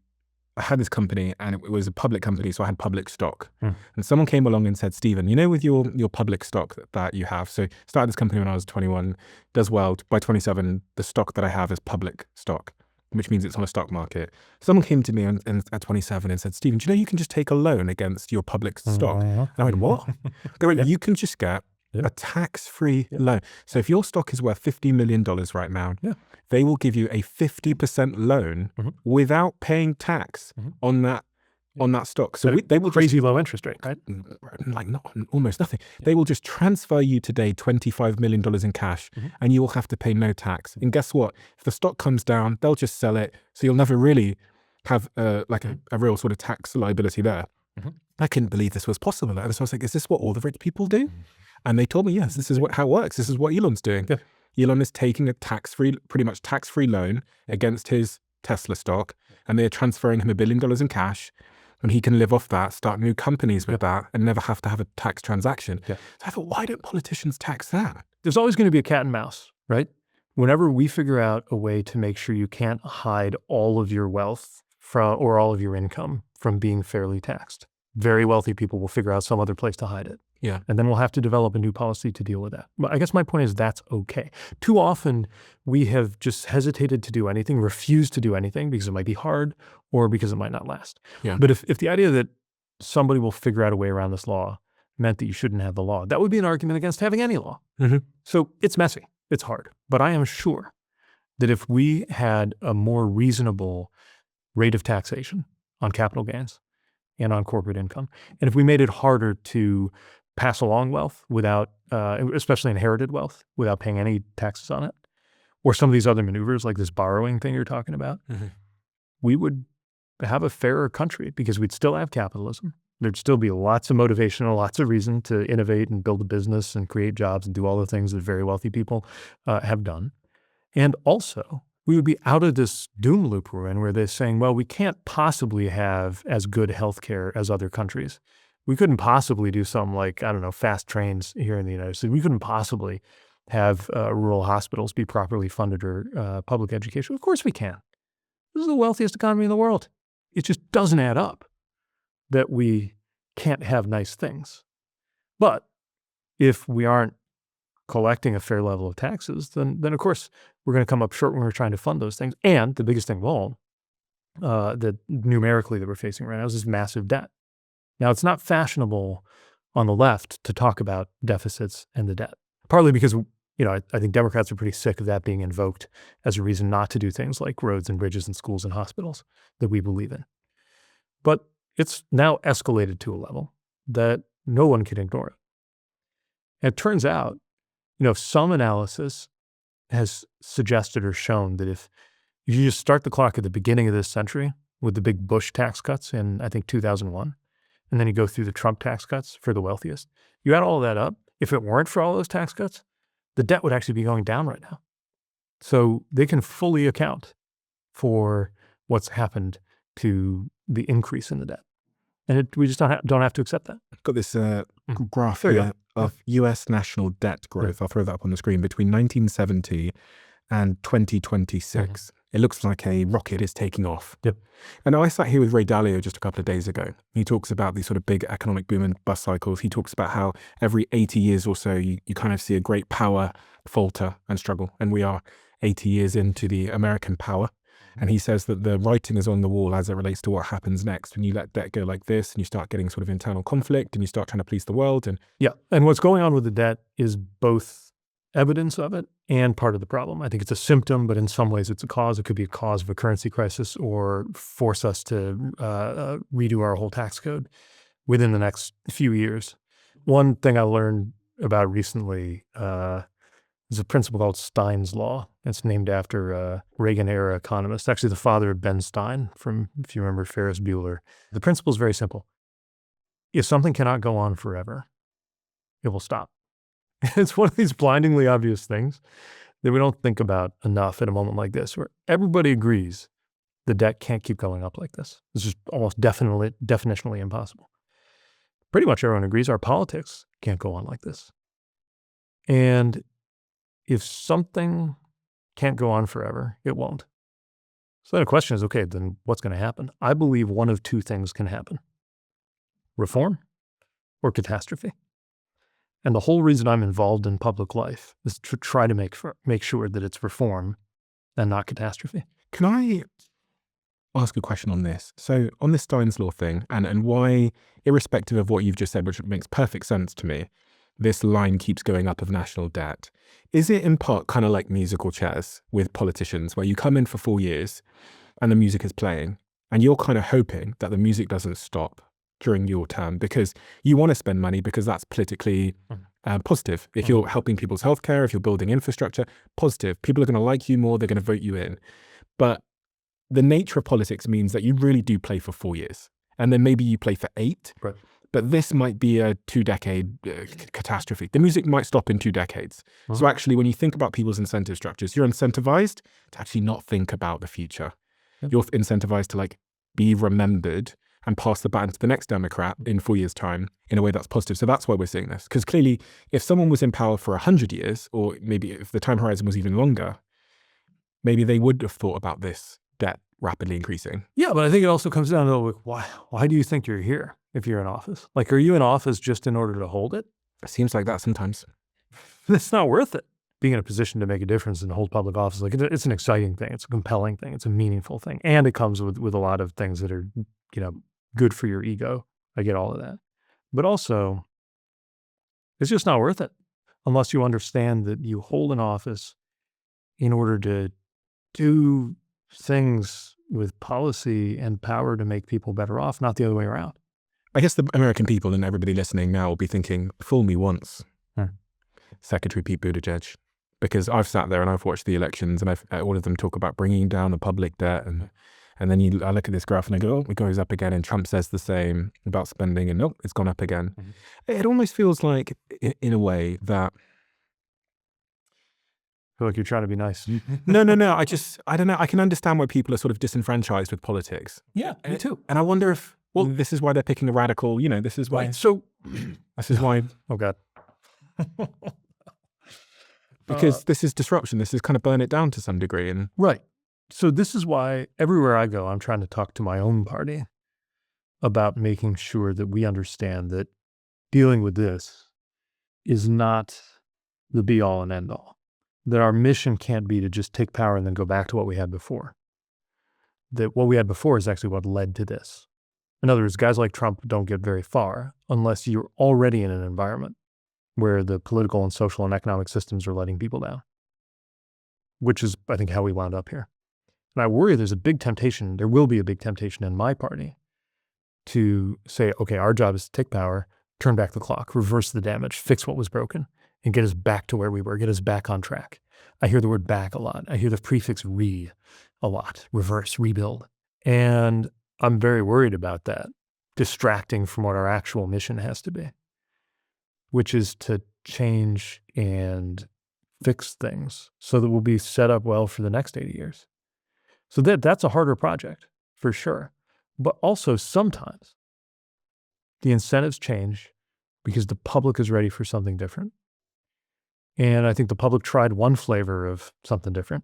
had this company, and it was a public company, so I had public stock. And someone came along and said, Stephen, you know, with your public stock that you have, so started this company when I was 21, does well. By 27, the stock that I have is public stock, which means it's on a stock market. Someone came to me at 27 and said, Stephen, do you know you can just take a loan against your public stock? And I went, what? They went, you can just get a tax-free loan. So if your stock is worth $50 million right now, they will give you a 50% loan without paying tax on that stock. So they will crazy low interest rate, right? Like almost nothing. They will just transfer you today $25 million in cash, and you will have to pay no tax. And guess what? If the stock comes down, they'll just sell it. So you'll never really have a real sort of tax liability there. I couldn't believe this was possible. And so I was like, is this what all the rich people do? And they told me, yes, this is how it works. This is what Elon's doing. Elon is taking a pretty much tax-free loan against his Tesla stock, and they're transferring him $1 billion in cash, and he can live off that, start new companies with that, and never have to have a tax transaction. So I thought, why don't politicians tax that? There's always going to be a cat and mouse, right? Whenever we figure out a way to make sure you can't hide all of your wealth or all of your income from being fairly taxed, very wealthy people will figure out some other place to hide it. And then we'll have to develop a new policy to deal with that. But I guess my point is that's okay. Too often we have just hesitated to do anything, refused to do anything because it might be hard or because it might not last. But if the idea that somebody will figure out a way around this law meant that you shouldn't have the law, that would be an argument against having any law. So it's messy, it's hard. But I am sure that if we had a more reasonable rate of taxation on capital gains and on corporate income, and if we made it harder to pass along wealth without, especially inherited wealth, without paying any taxes on it, or some of these other maneuvers like this borrowing thing you're talking about, we would have a fairer country because we'd still have capitalism. There'd still be lots of motivation and lots of reason to innovate and build a business and create jobs and do all the things that very wealthy people have done. And also, we would be out of this doom loop we're in where they're saying, well, we can't possibly have as good healthcare as other countries. We couldn't possibly do something like, I don't know, fast trains here in the United States. We couldn't possibly have rural hospitals be properly funded or public education. Of course we can. This is the wealthiest economy in the world. It just doesn't add up that we can't have nice things. But if we aren't collecting a fair level of taxes, then of course we're going to come up short when we're trying to fund those things. And the biggest thing of all, that numerically that we're facing right now is this massive debt. Now, it's not fashionable on the left to talk about deficits and the debt, partly because, I think Democrats are pretty sick of that being invoked as a reason not to do things like roads and bridges and schools and hospitals that we believe in. But it's now escalated to a level that no one can ignore it. And it turns out, some analysis has suggested or shown that if you just start the clock at the beginning of this century with the big Bush tax cuts in, I think, 2001, and then you go through the Trump tax cuts for the wealthiest, you add all of that up, if it weren't for all those tax cuts, the debt would actually be going down right now. So they can fully account for what's happened to the increase in the debt. And we just don't have to accept that. I've got this graph here of US national debt growth. I'll throw that up on the screen between 1970 and 2026. It looks like a rocket is taking off. And I sat here with Ray Dalio just a couple of days ago. He talks about these sort of big economic boom and bust cycles. He talks about how every 80 years or so, you kind of see a great power falter and struggle. And we are 80 years into the American power. And he says that the writing is on the wall as it relates to what happens next when you let debt go like this and you start getting sort of internal conflict and you start trying to please the world. And what's going on with the debt is both evidence of it and part of the problem. I think it's a symptom, but in some ways it's a cause. It could be a cause of a currency crisis or force us to redo our whole tax code within the next few years. One thing I learned about recently There's a principle called Stein's law. It's named after a Reagan-era economist, actually the father of Ben Stein from, if you remember, Ferris Bueller. The principle is very simple. If something cannot go on forever, it will stop. It's one of these blindingly obvious things that we don't think about enough at a moment like this, where everybody agrees the debt can't keep going up like this. This is almost definitionally impossible. Pretty much everyone agrees our politics can't go on like this. And if something can't go on forever, it won't. So then the question is, okay, then what's going to happen? I believe one of two things can happen: reform or catastrophe. And the whole reason I'm involved in public life is to try to make sure that it's reform and not catastrophe. Can I ask a question on this? So on this Stein's law thing, and why, irrespective of what you've just said, which makes perfect sense to me, this line keeps going up of national debt. Is it in part kind of like musical chairs with politicians, where you come in for 4 years and the music is playing and you're kind of hoping that the music doesn't stop during your term because you want to spend money because that's politically positive. If you're helping people's healthcare, if you're building infrastructure, positive. People are going to like you more, they're going to vote you in. But the nature of politics means that you really do play for 4 years. And then maybe you play for 8. Right. But this might be a 2-decade catastrophe. The music might stop in 2 decades. So actually, when you think about people's incentive structures, you're incentivized to actually not think about the future. You're incentivized to like be remembered and pass the baton to the next Democrat in 4 years' time in a way that's positive. So that's why we're seeing this. Because clearly, if someone was in power for 100 years, or maybe if the time horizon was even longer, maybe they would have thought about this debt rapidly increasing. Yeah, but I think it also comes down to like, why do you think you're here if you're in office? Like, are you in office just in order to hold it? It seems like that sometimes. It's not worth it. Being in a position to make a difference and hold public office, like it's an exciting thing. It's a compelling thing. It's a meaningful thing. And it comes with a lot of things that are, good for your ego. I get all of that. But also, it's just not worth it unless you understand that you hold an office in order to do things with policy and power to make people better off, not the other way around. I guess the American people and everybody listening now will be thinking, fool me once, Secretary Pete Buttigieg. Because I've sat there and I've watched the elections and all of them talk about bringing down the public debt. And then I look at this graph and I go, oh, it goes up again. And Trump says the same about spending and nope, it's gone up again. It almost feels like, in a way, that I feel like you're trying to be nice. No. I don't know. I can understand why people are sort of disenfranchised with politics. Yeah, me too. And I wonder if, this is why they're picking the radical, this is why. Right. So, this is why. Oh God. Because this is disruption. This is kind of burn it down to some degree. And right. So this is why everywhere I go, I'm trying to talk to my own party about making sure that we understand that dealing with this is not the be all and end all. That our mission can't be to just take power and then go back to what we had before. That what we had before is actually what led to this. In other words, guys like Trump don't get very far unless you're already in an environment where the political and social and economic systems are letting people down, which is, I think, how we wound up here. And I worry there's a big temptation, there will be a big temptation in my party to say, okay, our job is to take power, turn back the clock, reverse the damage, fix what was broken, and get us back to where we were, get us back on track. I hear the word back a lot. I hear the prefix re a lot, reverse, rebuild. And I'm very worried about that, distracting from what our actual mission has to be, which is to change and fix things so that we'll be set up well for the next 80 years. So that's a harder project, for sure. But also sometimes the incentives change because the public is ready for something different. And I think the public tried one flavor of something different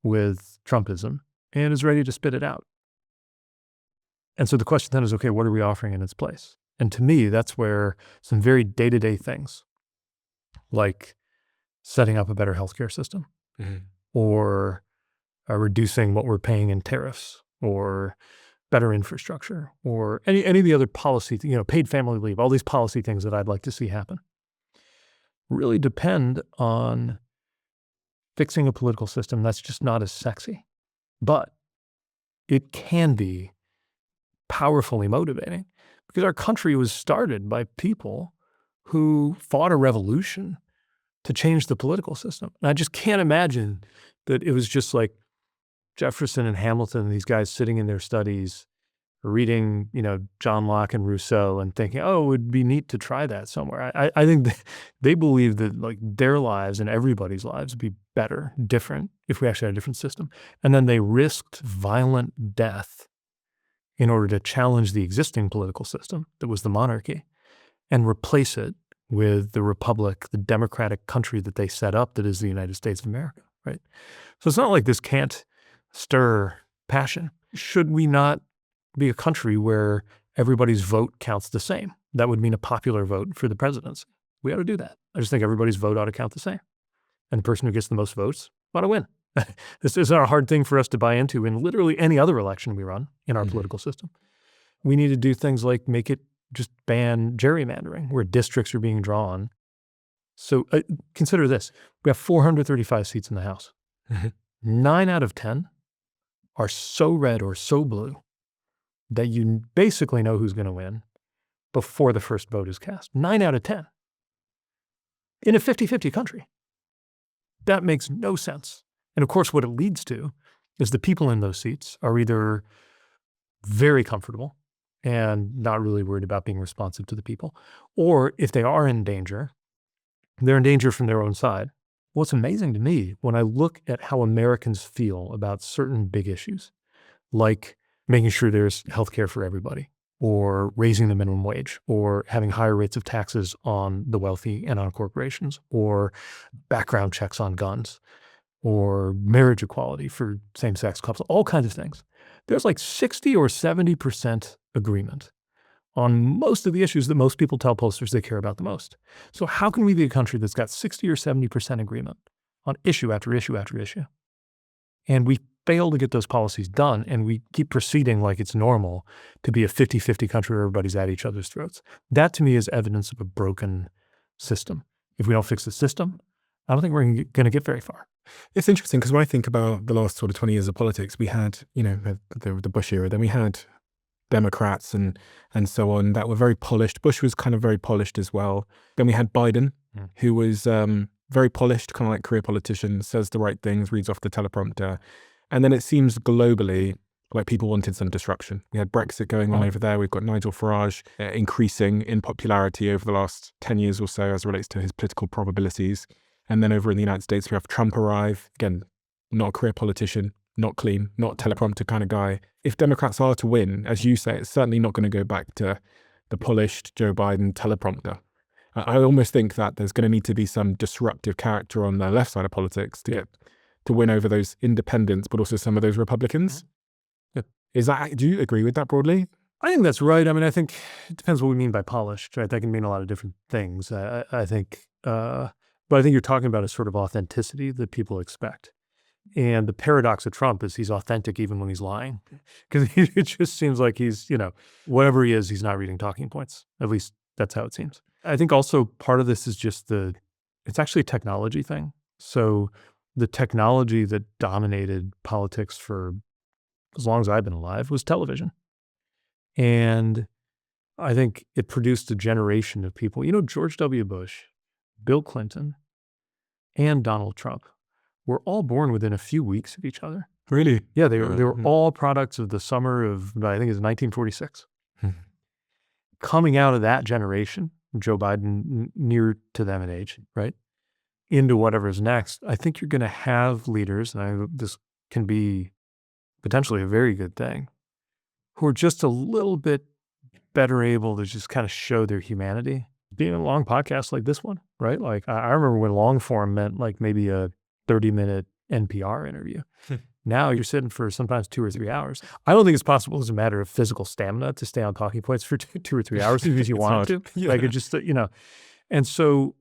with Trumpism and is ready to spit it out. And so the question then is, okay, what are we offering in its place? And to me, that's where some very day-to-day things, like setting up a better healthcare system, or reducing what we're paying in tariffs, or better infrastructure, or any of the other policy, paid family leave, all these policy things that I'd like to see happen, really depend on fixing a political system that's just not as sexy. But it can be powerfully motivating because our country was started by people who fought a revolution to change the political system. And I just can't imagine that it was just like Jefferson and Hamilton and these guys sitting in their studies reading, John Locke and Rousseau and thinking, oh, it would be neat to try that somewhere. I think they believe that like their lives and everybody's lives would be better, different, if we actually had a different system. And then they risked violent death in order to challenge the existing political system that was the monarchy and replace it with the republic, the democratic country that they set up that is the United States of America, right? So it's not like this can't stir passion. Should we not be a country where everybody's vote counts the same? That would mean a popular vote for the presidency. We ought to do that. I just think everybody's vote ought to count the same. And the person who gets the most votes ought to win. This is not a hard thing for us to buy into in literally any other election we run in our political system. We need to do things like make it just ban gerrymandering where districts are being drawn. So consider this. We have 435 seats in the House. 9 out of 10 are so red or so blue that you basically know who's going to win before the first vote is cast. 9 out of 10. In a 50-50 country. That makes no sense. And of course, what it leads to is the people in those seats are either very comfortable and not really worried about being responsive to the people, or if they are in danger, they're in danger from their own side. What's amazing to me when I look at how Americans feel about certain big issues, like making sure there's healthcare for everybody, or raising the minimum wage, or having higher rates of taxes on the wealthy and on corporations, or background checks on guns, or marriage equality for same-sex couples, all kinds of things. There's like 60 or 70% agreement on most of the issues that most people tell pollsters they care about the most. So how can we be a country that's got 60 or 70% agreement on issue after issue after issue? And we fail to get those policies done, and we keep proceeding like it's normal to be a 50-50 country where everybody's at each other's throats. That to me is evidence of a broken system. If we don't fix the system, I don't think we're going to get very far. It's interesting because when I think about the last sort of 20 years of politics, we had, the Bush era, then we had Democrats and so on that were very polished. Bush was kind of very polished as well. Then we had Biden, who was very polished, kind of like career politician, says the right things, reads off the teleprompter. And then it seems globally like people wanted some disruption. We had Brexit going on over there. We've got Nigel Farage increasing in popularity over the last 10 years or so as relates to his political probabilities. And then over in the United States, we have Trump arrive. Again, not a career politician, not clean, not teleprompter kind of guy. If Democrats are to win, as you say, it's certainly not going to go back to the polished Joe Biden teleprompter. I almost think that there's going to need to be some disruptive character on the left side of politics to win over those independents, but also some of those Republicans. Do you agree with that broadly? I think that's right. I mean, I think it depends what we mean by polished, right? That can mean a lot of different things. I think, but I think you're talking about a sort of authenticity that people expect. And the paradox of Trump is he's authentic even when he's lying, because it just seems like he's, whatever he is, he's not reading talking points. At least that's how it seems. I think also part of this is just it's actually a technology thing. So the technology that dominated politics for as long as I've been alive was television. And I think it produced a generation of people, George W. Bush, Bill Clinton, and Donald Trump were all born within a few weeks of each other. Really? Yeah, they were all products of the summer of, I think it's 1946. Coming out of that generation, Joe Biden near to them in age, right, into whatever's next, I think you're going to have leaders, and this can be potentially a very good thing, who are just a little bit better able to just kind of show their humanity. Being a long podcast like this one, right? Like I remember when long form meant like maybe a 30-minute NPR interview. Now you're sitting for sometimes 2 or 3 hours. I don't think it's possible as a matter of physical stamina to stay on talking points for 2 or 3 hours even if you want to. Like it just, and so,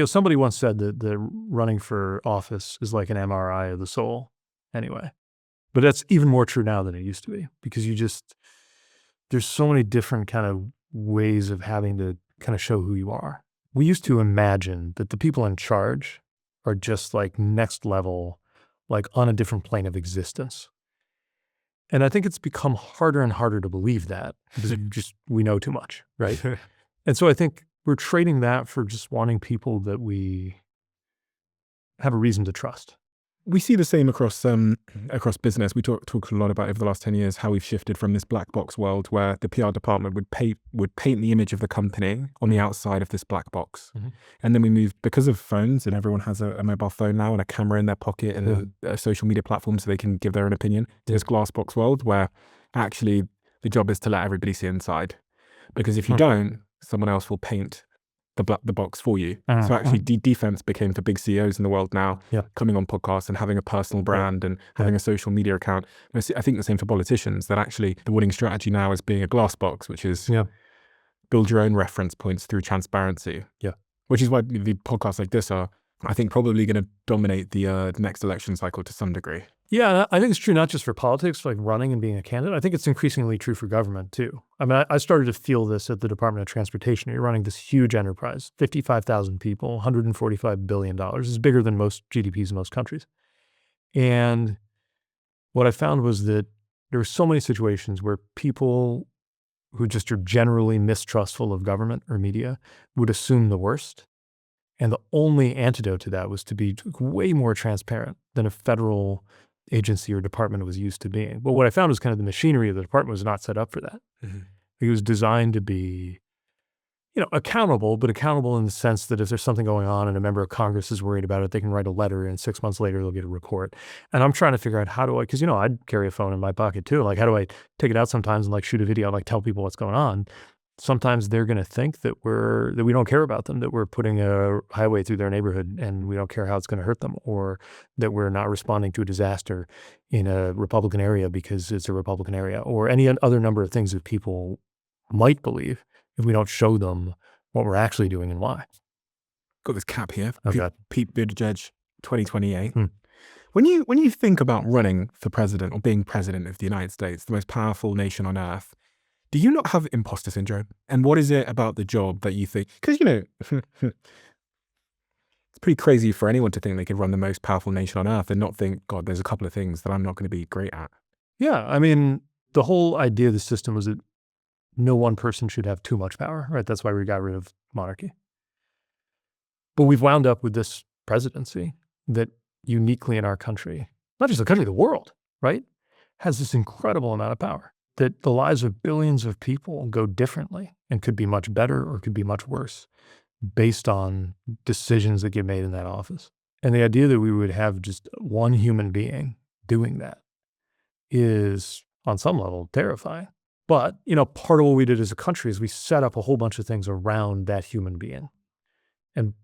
somebody once said that the running for office is like an MRI of the soul anyway. But that's even more true now than it used to be, because there's so many different kind of ways of having to kind of show who you are. We used to imagine that the people in charge are just like next level, like on a different plane of existence. And I think it's become harder and harder to believe that because we know too much, right? And so I think we're trading that for just wanting people that we have a reason to trust. We see the same across business. We talked a lot about over the last 10 years how we've shifted from this black box world where the PR department would paint the image of the company on the outside of this black box. Mm-hmm. And then we moved, because of phones, and everyone has a mobile phone now and a camera in their pocket and a social media platform so they can give their own opinion, to this glass box world where actually the job is to let everybody see inside. Because if you don't, someone else will paint the box for you. So actually defense became, for big CEOs in the world now, coming on podcasts and having a personal brand and having a social media account. I think the same for politicians, that actually the winning strategy now is being a glass box, which is build your own reference points through transparency. Which is why the podcasts like this are, I think, probably going to dominate the next election cycle to some degree. Yeah, I think it's true not just for politics, like running and being a candidate. I think it's increasingly true for government too. I mean, I started to feel this at the Department of Transportation. You're running this huge enterprise, 55,000 people, $145 billion. It's bigger than most GDPs in most countries. And what I found was that there were so many situations where people who just are generally mistrustful of government or media would assume the worst. And the only antidote to that was to be way more transparent than a federal agency or department was used to being. But what I found was kind of the machinery of the department was not set up for that. It was designed to be, accountable, but accountable in the sense that if there's something going on and a member of Congress is worried about it, they can write a letter and 6 months later they'll get a report. And I'm trying to figure out how do I, because, I'd carry a phone in my pocket too. Like, how do I take it out sometimes and like shoot a video, like tell people what's going on? Sometimes they're going to think that we don't care about them, that we're putting a highway through their neighborhood and we don't care how it's going to hurt them, or that we're not responding to a disaster in a Republican area because it's a Republican area, or any other number of things that people might believe if we don't show them what we're actually doing and why. Got this cap here. God. Pete Buttigieg, 2028. When you think about running for president or being president of the United States, the most powerful nation on earth, do you not have imposter syndrome? And what is it about the job that you think, because, it's pretty crazy for anyone to think they could run the most powerful nation on earth and not think, God, there's a couple of things that I'm not going to be great at. Yeah. I mean, the whole idea of the system was that no one person should have too much power, right? That's why we got rid of monarchy. But we've wound up with this presidency that uniquely in our country, not just the country, the world, right, has this incredible amount of power. That the lives of billions of people go differently and could be much better or could be much worse based on decisions that get made in that office. And the idea that we would have just one human being doing that is, on some level, terrifying. But, part of what we did as a country is we set up a whole bunch of things around that human being. And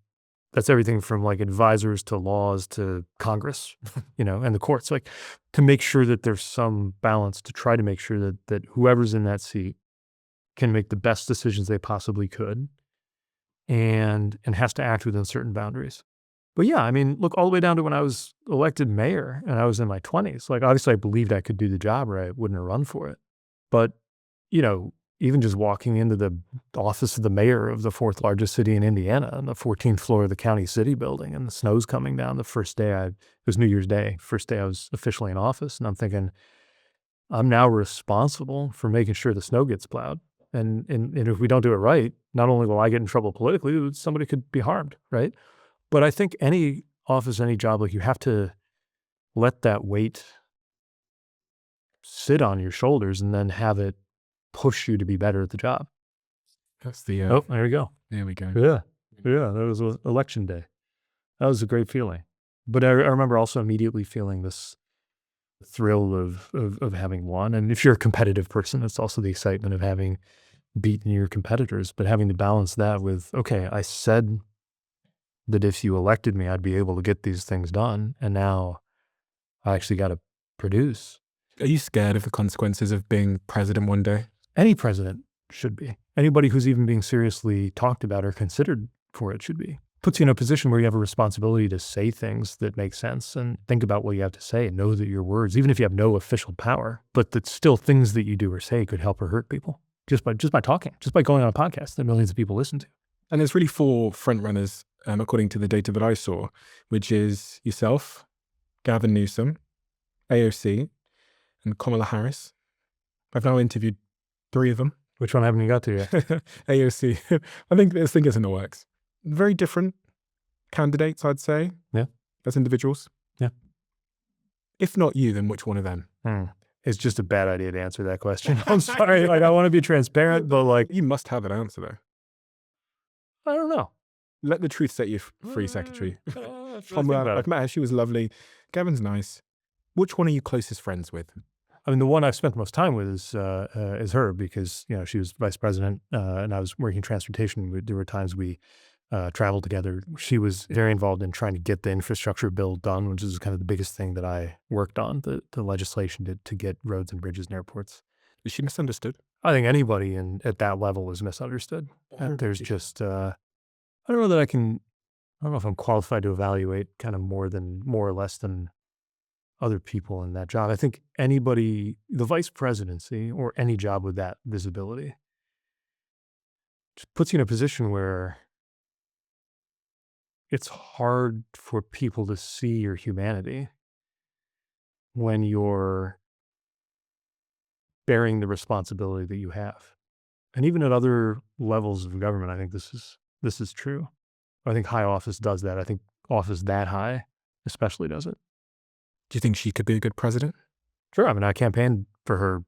that's everything from like advisors to laws to Congress, and the courts, like to make sure that there's some balance, to try to make sure that whoever's in that seat can make the best decisions they possibly could and has to act within certain boundaries. But yeah, I mean, look, all the way down to when I was elected mayor and I was in my 20s, like obviously I believed I could do the job or I wouldn't have run for it. But, even just walking into the office of the mayor of the fourth largest city in Indiana on the 14th floor of the county city building, and the snow's coming down the first day it was New Year's Day, first day I was officially in office. And I'm thinking, I'm now responsible for making sure the snow gets plowed. And if we don't do it right, not only will I get in trouble politically, somebody could be harmed, right? But I think any office, any job, like you have to let that weight sit on your shoulders and then have it push you to be better at the job. That's the... Oh, there we go. There we go. Yeah, that was election day. That was a great feeling. But I remember also immediately feeling this thrill of having won. And if you're a competitive person, it's also the excitement of having beaten your competitors, but having to balance that with, okay, I said that if you elected me, I'd be able to get these things done. And now I actually got to produce. Are you scared of the consequences of being president one day? Any president should be. Anybody who's even being seriously talked about or considered for it should be. Puts you in a position where you have a responsibility to say things that make sense and think about what you have to say and know that your words, even if you have no official power, but that still things that you do or say could help or hurt people just by talking, just by going on a podcast that millions of people listen to. And there's really 4 frontrunners, according to the data that I saw, which is yourself, Gavin Newsom, AOC, and Kamala Harris. I've now interviewed 3 of them. Which one haven't you got to yet? AOC. I think this thing is in the works. Very different candidates, I'd say. Yeah. as individuals? Yeah. If not you, then which one of them? It's just a bad idea to answer that question. I'm sorry. Like, I want to be transparent, but like, You must have an answer though. I don't know. Let the truth set you free, Secretary. I've I've met her. She was lovely. Gavin's nice. Which one are you closest friends with? I mean, the one I've spent the most time with is her, because, you know, she was vice president and I was working transportation. There were times we traveled together. She was very involved in trying to get the infrastructure bill done, which is kind of the biggest thing that I worked on, the legislation to get roads and bridges and airports. Is she misunderstood? I think anybody at that level is misunderstood. There's just, I don't know that I don't know if I'm qualified to evaluate kind of more or less than other people in that job. I think anybody, the vice presidency or any job with that visibility, just puts you in a position where it's hard for people to see your humanity when you're bearing the responsibility that you have. And even at other levels of government, I think this is true. I think high office does that. I think office that high especially does it. Do you think she could be a good president? Sure. I mean, I campaigned for her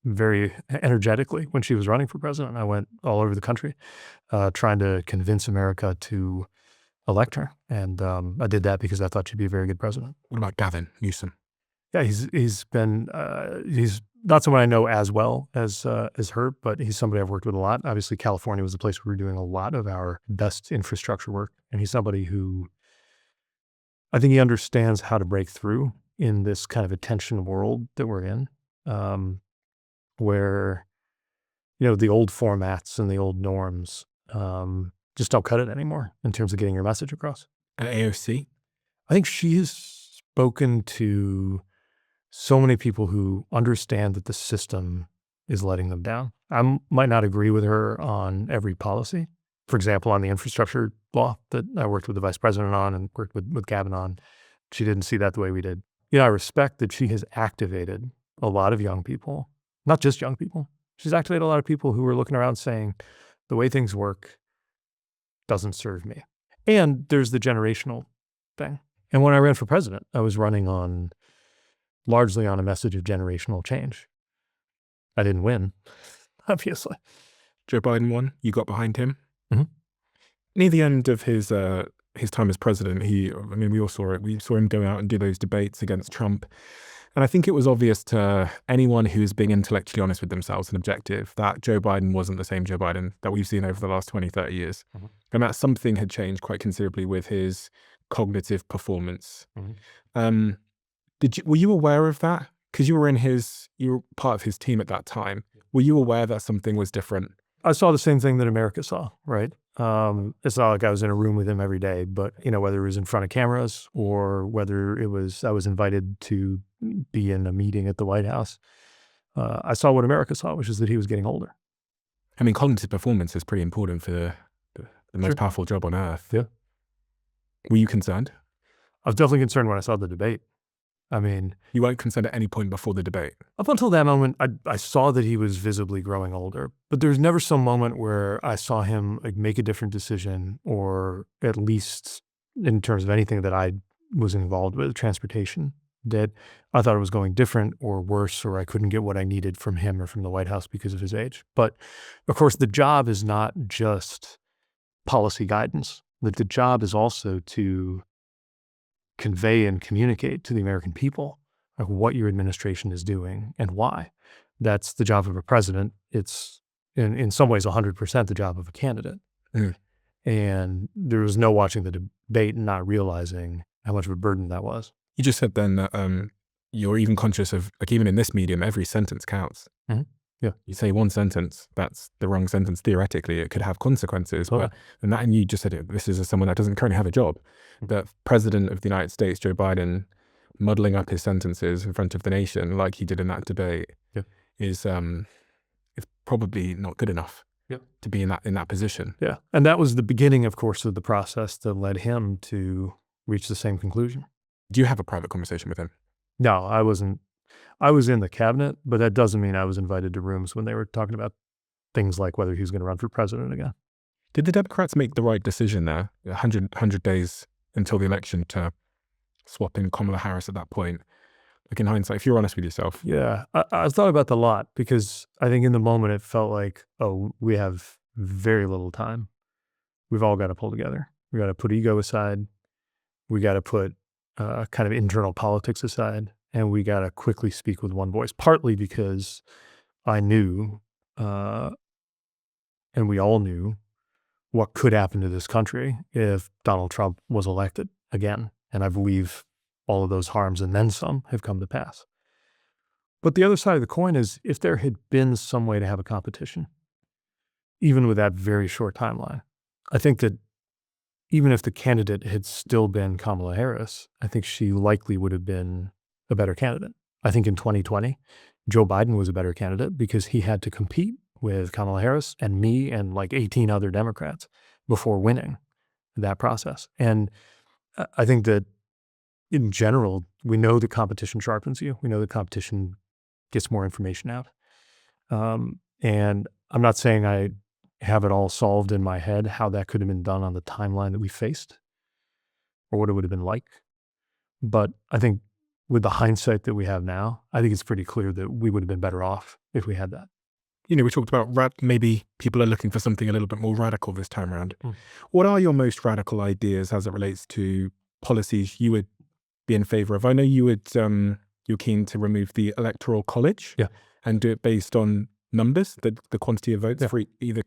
very energetically when she was running for president. I went all over the country trying to convince America to elect her. And I did that because I thought she'd be a very good president. What about Gavin Newsom? Yeah, he's not someone I know as well as her, but he's somebody I've worked with a lot. Obviously, California was the place where we were doing a lot of our best infrastructure work. And he's somebody who I think he understands how to break through in this kind of attention world that we're in, where, you know, the old formats and the old norms just don't cut it anymore in terms of getting your message across. At AOC? I think she has spoken to so many people who understand that the system is letting them down. I might not agree with her on every policy. For example, on the infrastructure law that I worked with the vice president on and worked with Gavin on, she didn't see that the way we did. You know, I respect that she has activated a lot of young people, not just young people. She's activated a lot of people who are looking around saying, the way things work doesn't serve me. And there's the generational thing. And when I ran for president, I was running largely on a message of generational change. I didn't win, obviously. Joe Biden won. You got behind him. Mm-hmm. Near the end of his time as president, we all saw it. We saw him go out and do those debates against Trump. And I think it was obvious to anyone who's being intellectually honest with themselves and objective that Joe Biden wasn't the same Joe Biden that we've seen over the last 20, 30 years. Mm-hmm. And that something had changed quite considerably with his cognitive performance. Mm-hmm. Were you aware of that? Because you were part of his team at that time. Were you aware that something was different? I saw the same thing that America saw, right? It's not like I was in a room with him every day, but, you know, whether it was in front of cameras or whether I was invited to be in a meeting at the White House, I saw what America saw, which is that he was getting older. I mean, cognitive performance is pretty important for the most powerful job on earth. Yeah. Were you concerned? I was definitely concerned when I saw the debate. I mean, you weren't concerned at any point before the debate? Up until that moment, I saw that he was visibly growing older, but there's never some moment where I saw him like make a different decision, or at least in terms of anything that I was involved with, transportation, that I thought it was going different or worse, or I couldn't get what I needed from him or from the White House because of his age. But of course, the job is not just policy guidance. The job is also to convey and communicate to the American people like what your administration is doing and why. That's the job of a president. It's in some ways 100% the job of a candidate. Mm. And there was no watching the debate and not realizing how much of a burden that was. You just said then that you're even conscious of, like, even in this medium, every sentence counts. Mm-hmm. Yeah. You say one sentence, that's the wrong sentence. Theoretically, it could have consequences. Oh. And you just said this is someone that doesn't currently have a job. The president of the United States, Joe Biden, muddling up his sentences in front of the nation like he did in that debate is probably not good enough to be in that position. Yeah. And that was the beginning, of course, of the process that led him to reach the same conclusion. Do you have a private conversation with him? No, I wasn't. I was in the cabinet, but that doesn't mean I was invited to rooms when they were talking about things like whether he was going to run for president again. Did the Democrats make the right decision there, 100 days until the election, to swapping Kamala Harris at that point? Like in hindsight, if you're honest with yourself. Yeah, I've thought about that a lot because I think in the moment it felt like, oh, we have very little time. We've all got to pull together. We got to put ego aside. We got to put kind of internal politics aside, and we got to quickly speak with one voice. Partly because I knew, and we all knew, what could happen to this country if Donald Trump was elected again. And I believe all of those harms and then some have come to pass. But the other side of the coin is if there had been some way to have a competition, even with that very short timeline, I think that even if the candidate had still been Kamala Harris, I think she likely would have been a better candidate. I think in 2020, Joe Biden was a better candidate because he had to compete with Kamala Harris and me and like 18 other Democrats before winning that process. And I think that in general, we know that competition sharpens you. We know that competition gets more information out. And I'm not saying I have it all solved in my head, how that could have been done on the timeline that we faced or what it would have been like. But I think with the hindsight that we have now, I think it's pretty clear that we would have been better off if we had that. You know, we talked about maybe people are looking for something a little bit more radical this time around. What are your most radical ideas as it relates to policies you would be in favor of? I know you would, you're keen to remove the electoral college and do it based on numbers, the quantity of votes for either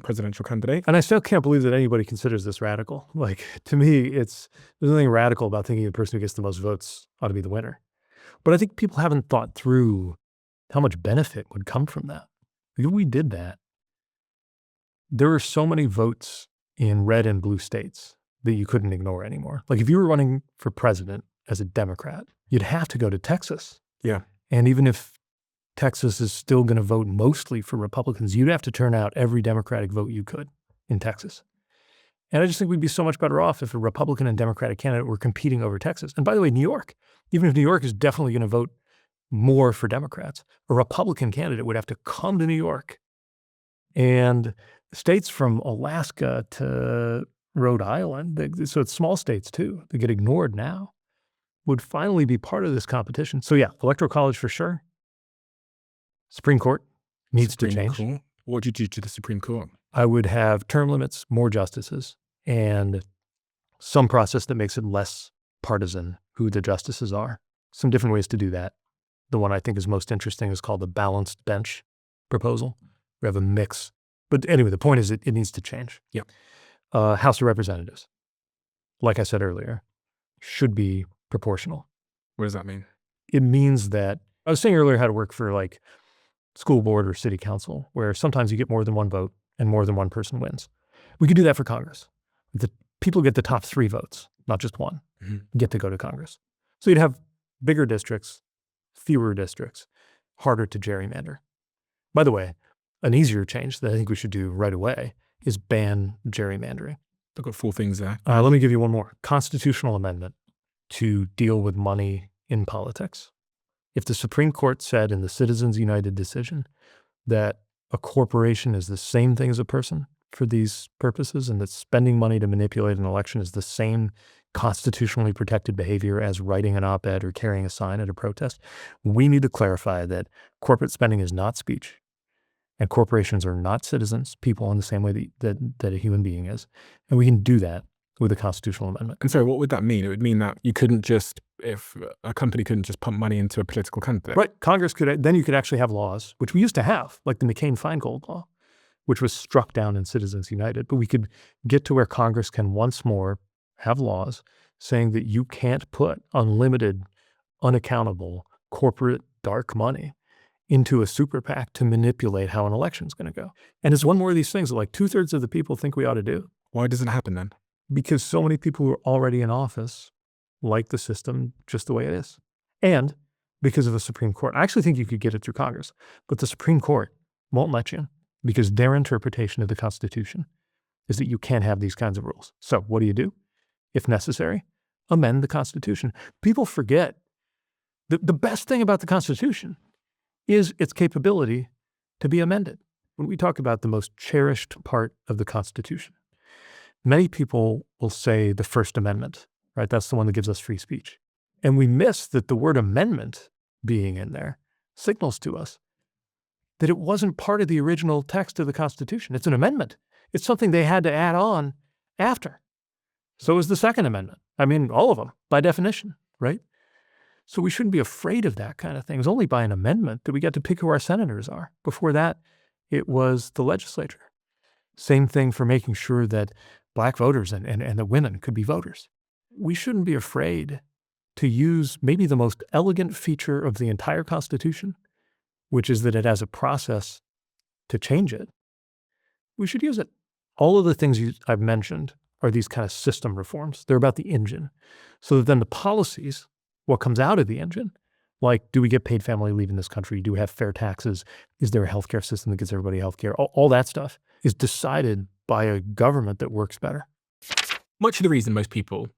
presidential candidate. And I still can't believe that anybody considers this radical. Like, to me, there's nothing radical about thinking the person who gets the most votes ought to be the winner. But I think people haven't thought through how much benefit would come from that. If we did that, there are so many votes in red and blue states that you couldn't ignore anymore. Like if you were running for president as a Democrat, you'd have to go to Texas. Yeah. And even if Texas is still going to vote mostly for Republicans, you'd have to turn out every Democratic vote you could in Texas. And I just think we'd be so much better off if a Republican and Democratic candidate were competing over Texas. And by the way, New York, even if New York is definitely going to vote more for Democrats, a Republican candidate would have to come to New York. And states from Alaska to Rhode Island, so it's small states too, that get ignored now, would finally be part of this competition. So yeah, electoral college for sure. Supreme Court needs to change. Court. What would you do to the Supreme Court? I would have term limits, more justices, and some process that makes it less partisan who the justices are. Some different ways to do that. The one I think is most interesting is called the balanced bench proposal. We have a mix. But anyway, the point is it needs to change. Yep. House of Representatives, like I said earlier, should be proportional. What does that mean? It means that, I was saying earlier how to work for like school board or city council, where sometimes you get more than one vote and more than one person wins. We could do that for Congress. The people get the top 3 votes, not just one, get to go to Congress. So you'd have bigger districts, fewer districts, harder to gerrymander. By the way, an easier change that I think we should do right away is ban gerrymandering. I've got 4 things there. Let me give you one more. Constitutional amendment to deal with money in politics. If the Supreme Court said in the Citizens United decision that a corporation is the same thing as a person for these purposes and that spending money to manipulate an election is the same constitutionally protected behavior as writing an op-ed or carrying a sign at a protest, we need to clarify that corporate spending is not speech and corporations are not citizens, people in the same way that a human being is. And we can do that with a constitutional amendment. And so what would that mean? It would mean that you couldn't just, if a company couldn't just pump money into a political candidate. Right. Congress could, then you could actually have laws, which we used to have, like the McCain-Feingold law, which was struck down in Citizens United. But we could get to where Congress can once more have laws saying that you can't put unlimited, unaccountable corporate dark money into a super PAC to manipulate how an election's going to go. And it's one more of these things that like 2/3 of the people think we ought to do. Why doesn't it happen then? Because so many people who are already in office like the system just the way it is. And because of the Supreme Court. I actually think you could get it through Congress, but the Supreme Court won't let you because their interpretation of the Constitution is that you can't have these kinds of rules. So what do? If necessary, amend the Constitution. People forget the best thing about the Constitution is its capability to be amended. When we talk about the most cherished part of the Constitution, many people will say the First Amendment right? That's the one that gives us free speech. And we miss that the word amendment being in there signals to us that it wasn't part of the original text of the Constitution. It's an amendment. It's something they had to add on after. So is the Second Amendment. I mean, all of them, by definition, right? So we shouldn't be afraid of that kind of thing. It's only by an amendment that we get to pick who our senators are. Before that, it was the legislature. Same thing for making sure that Black voters and that women could be voters. We shouldn't be afraid to use maybe the most elegant feature of the entire Constitution, which is that it has a process to change it. We should use it. All of the things I've mentioned are these kind of system reforms. They're about the engine. So that then the policies, what comes out of the engine, like, do we get paid family leave in this country? Do we have fair taxes? Is there a healthcare system that gives everybody healthcare? All that stuff is decided by a government that works better. Much of the reason most people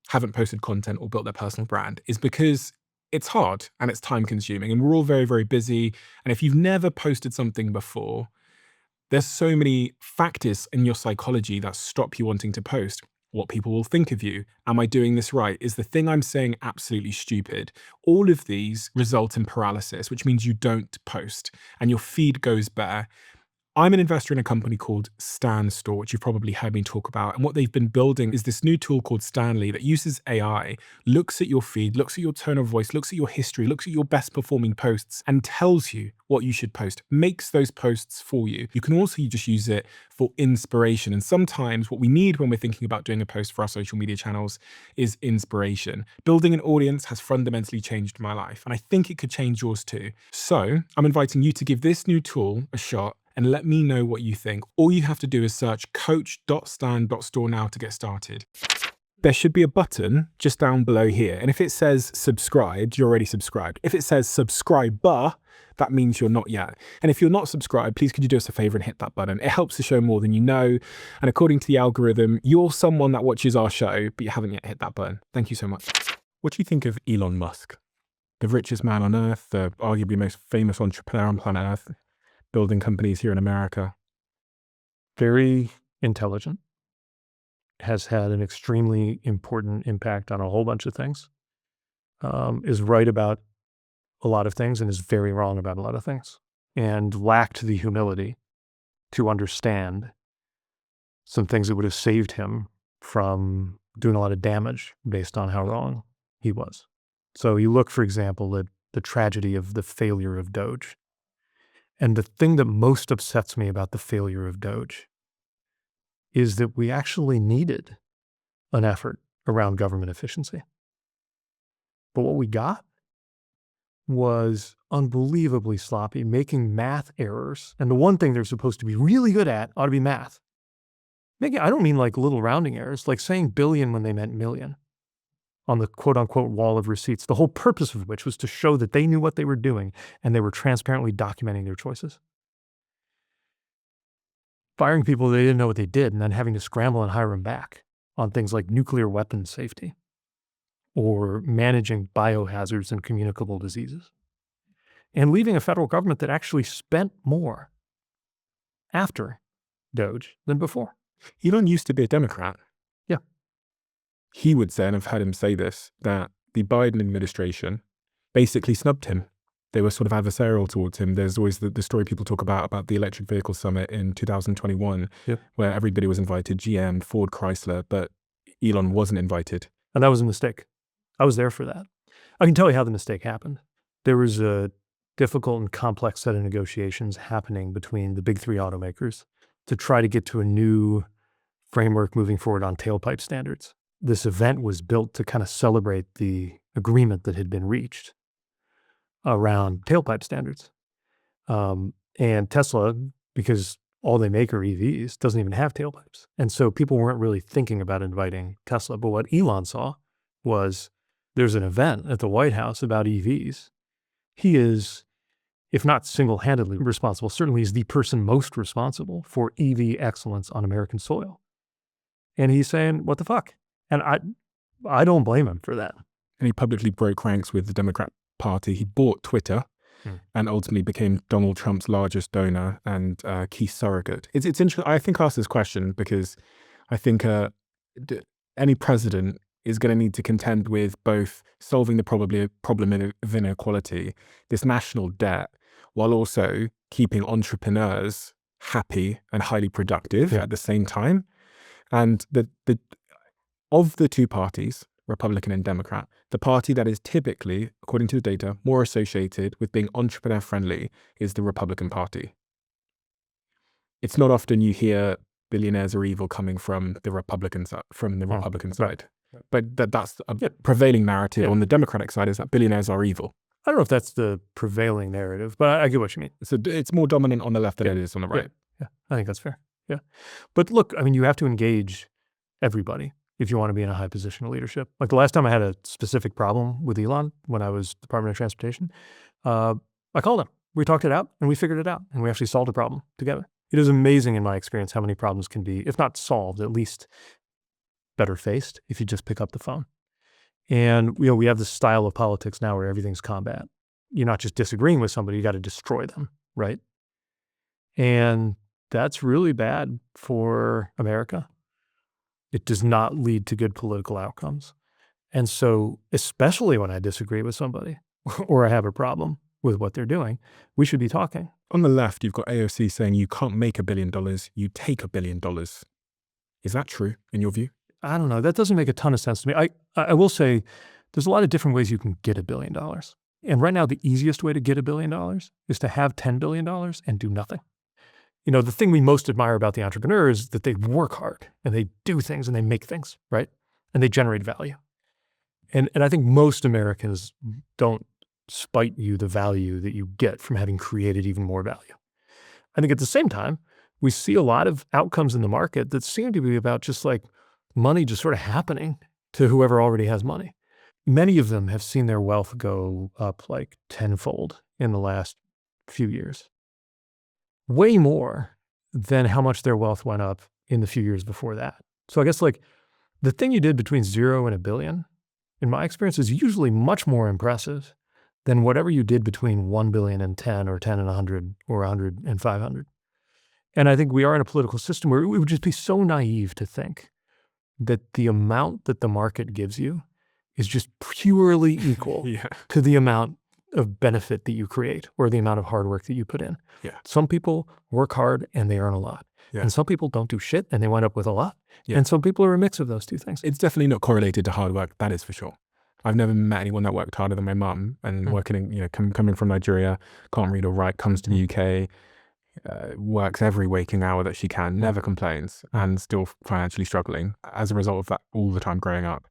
haven't posted content or built their personal brand is because it's hard and it's time consuming, and we're all very, very busy. And if you've never posted something before, there's so many factors in your psychology that stop you wanting to post. What people will think of you. Am I doing this right? Is the thing I'm saying absolutely stupid? All of these result in paralysis, which means you don't post and your feed goes bare. I'm an investor in a company called Stan Store, which you've probably heard me talk about. And what they've been building is this new tool called Stanley that uses AI, looks at your feed, looks at your tone of voice, looks at your history, looks at your best performing posts, and tells you what you should post, makes those posts for you. You can also just use it for inspiration. And sometimes what we need when we're thinking about doing a post for our social media channels is inspiration. Building an audience has fundamentally changed my life, and I think it could change yours too. So I'm inviting you to give this new tool a shot and let me know what you think. All you have to do is search coach.stan.store now to get started. There should be a button just down below here. And if it says subscribed, you're already subscribed. If it says subscriber, that means you're not yet. And if you're not subscribed, please could you do us a favor and hit that button? It helps the show more than you know. And according to the algorithm, you're someone that watches our show, but you haven't yet hit that button. Thank you so much. What do you think of Elon Musk? The richest man on earth, the arguably most famous entrepreneur on planet Earth, building companies here in America. Very intelligent, has had an extremely important impact on a whole bunch of things, is right about a lot of things and is very wrong about a lot of things, and lacked the humility to understand some things that would have saved him from doing a lot of damage based on how wrong he was. So you look, for example, at the tragedy of the failure of Doge. And the thing that most upsets me about the failure of Doge is that we actually needed an effort around government efficiency. But what we got was unbelievably sloppy, making math errors. And the one thing they're supposed to be really good at ought to be math. I don't mean like little rounding errors, like saying billion when they meant million on the quote unquote wall of receipts, the whole purpose of which was to show that they knew what they were doing and they were transparently documenting their choices. Firing people they didn't know what they did and then having to scramble and hire them back on things like nuclear weapons safety or managing biohazards and communicable diseases, and leaving a federal government that actually spent more after Doge than before. Elon used to be a Democrat. Yeah. He would say, and I've heard him say this, that the Biden administration basically snubbed him. They were sort of adversarial towards him. There's always the story people talk about the electric vehicle summit in 2021, where everybody was invited, GM, Ford, Chrysler, but Elon wasn't invited. And that was a mistake. I was there for that. I can tell you how the mistake happened. There was a difficult and complex set of negotiations happening between the big three automakers to try to get to a new framework moving forward on tailpipe standards. This event was built to kind of celebrate the agreement that had been reached around tailpipe standards. And Tesla, because all they make are EVs, doesn't even have tailpipes. And so people weren't really thinking about inviting Tesla. But what Elon saw was there's an event at the White House about EVs. He is, if not single-handedly responsible, certainly is the person most responsible for EV excellence on American soil. And he's saying, what the fuck? And I don't blame him for that. And he publicly broke ranks with the Democrat Party. He bought Twitter and ultimately became Donald Trump's largest donor and key surrogate. It's interesting. I think I asked this question because I think any president is going to need to contend with both solving the problem of inequality, this national debt, while also keeping entrepreneurs happy and highly productive at the same time. And of the two parties, Republican and Democrat, the party that is typically, according to the data, more associated with being entrepreneur friendly is the Republican Party. It's not often you hear billionaires are evil coming from the Republican side. But that's a prevailing narrative on the Democratic side, is that billionaires are evil. I don't know if that's the prevailing narrative, but I get what you mean. So it's more dominant on the left than it is on the right. Yeah, I think that's fair. Yeah. But look, I mean, you have to engage everybody if you want to be in a high position of leadership. Like the last time I had a specific problem with Elon when I was Department of Transportation, I called him. We talked it out and we figured it out and we actually solved a problem together. It is amazing in my experience how many problems can be, if not solved, at least better faced if you just pick up the phone. And we have this style of politics now where everything's combat. You're not just disagreeing with somebody, you got to destroy them, right? And that's really bad for America. It does not lead to good political outcomes. And so, especially when I disagree with somebody or I have a problem with what they're doing, we should be talking. On the left, you've got AOC saying you can't make $1 billion, you take $1 billion. Is that true in your view? I don't know. That doesn't make a ton of sense to me. I will say there's a lot of different ways you can get $1 billion. And right now, the easiest way to get $1 billion is to have $10 billion and do nothing. The thing we most admire about the entrepreneur is that they work hard and they do things and they make things, right? And they generate value. And I think most Americans don't spite you the value that you get from having created even more value. I think at the same time, we see a lot of outcomes in the market that seem to be about just like money just sort of happening to whoever already has money. Many of them have seen their wealth go up like tenfold in the last few years. Way more than how much their wealth went up in the few years before that. So I guess like the thing you did between 0 and $1 billion, in my experience, is usually much more impressive than whatever you did between 1 billion and 10 or 10 and 100 or 100 and 500. And I think we are in a political system where it would just be so naive to think that the amount that the market gives you is just purely equal to the amount of benefit that you create or the amount of hard work that you put in. Some people work hard and they earn a lot. And some people don't do shit and they wind up with a lot. And some people are a mix of those two things. It's definitely not correlated to hard work, that is for sure. I've never met anyone that worked harder than my mum, and working in, coming from Nigeria, can't read or write, comes to the UK, works every waking hour that she can, never complains, and still financially struggling as a result of that all the time growing up.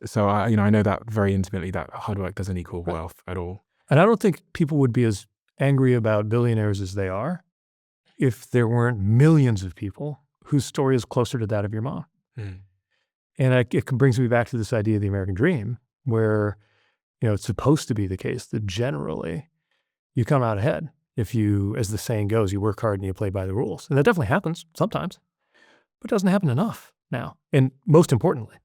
So I know that very intimately, that hard work doesn't equal wealth at all. And I don't think people would be as angry about billionaires as they are if there weren't millions of people whose story is closer to that of your mom. And it brings me back to this idea of the American dream, where it's supposed to be the case that generally you come out ahead if you, as the saying goes, you work hard and you play by the rules. And that definitely happens sometimes, but it doesn't happen enough now. And most importantly,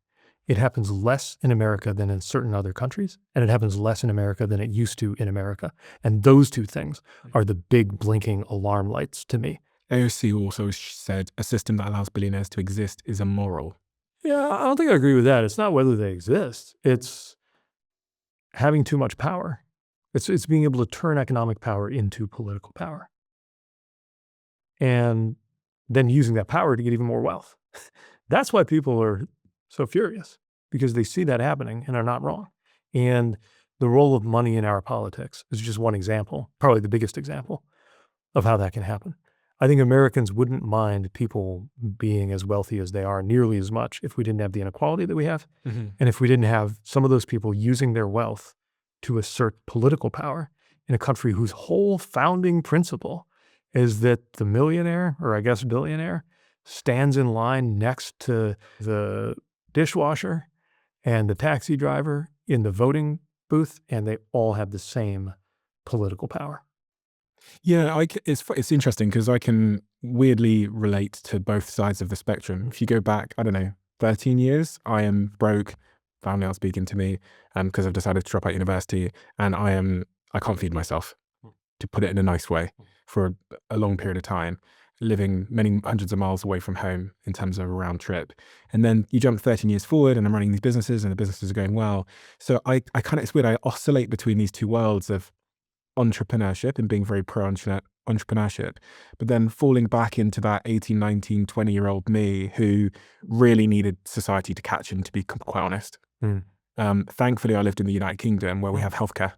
it happens less in America than in certain other countries, and it happens less in America than it used to in America. And those two things are the big blinking alarm lights to me. AOC also said a system that allows billionaires to exist is immoral. Yeah, I don't think I agree with that. It's not whether they exist. It's having too much power. It's being able to turn economic power into political power. And then using that power to get even more wealth. That's why people are so furious, because they see that happening and are not wrong. And the role of money in our politics is just one example, probably the biggest example of how that can happen. I think Americans wouldn't mind people being as wealthy as they are nearly as much if we didn't have the inequality that we have, and if we didn't have some of those people using their wealth to assert political power in a country whose whole founding principle is that the millionaire, or I guess billionaire, stands in line next to the dishwasher and the taxi driver in the voting booth, and they all have the same political power. Yeah, it's interesting because I can weirdly relate to both sides of the spectrum. If you go back, 13 years, I am broke, family aren't speaking to me, because I've decided to drop out university, and I can't feed myself, to put it in a nice way, for a long period of time. living many hundreds of miles away from home in terms of a round trip. And then you jump 13 years forward and I'm running these businesses and the businesses are going well. So I kind of, it's weird, I oscillate between these two worlds of entrepreneurship and being very pro entrepreneurship, but then falling back into that 18, 19, 20-year-old me who really needed society to catch him, to be quite honest. Thankfully, I lived in the United Kingdom where we have healthcare.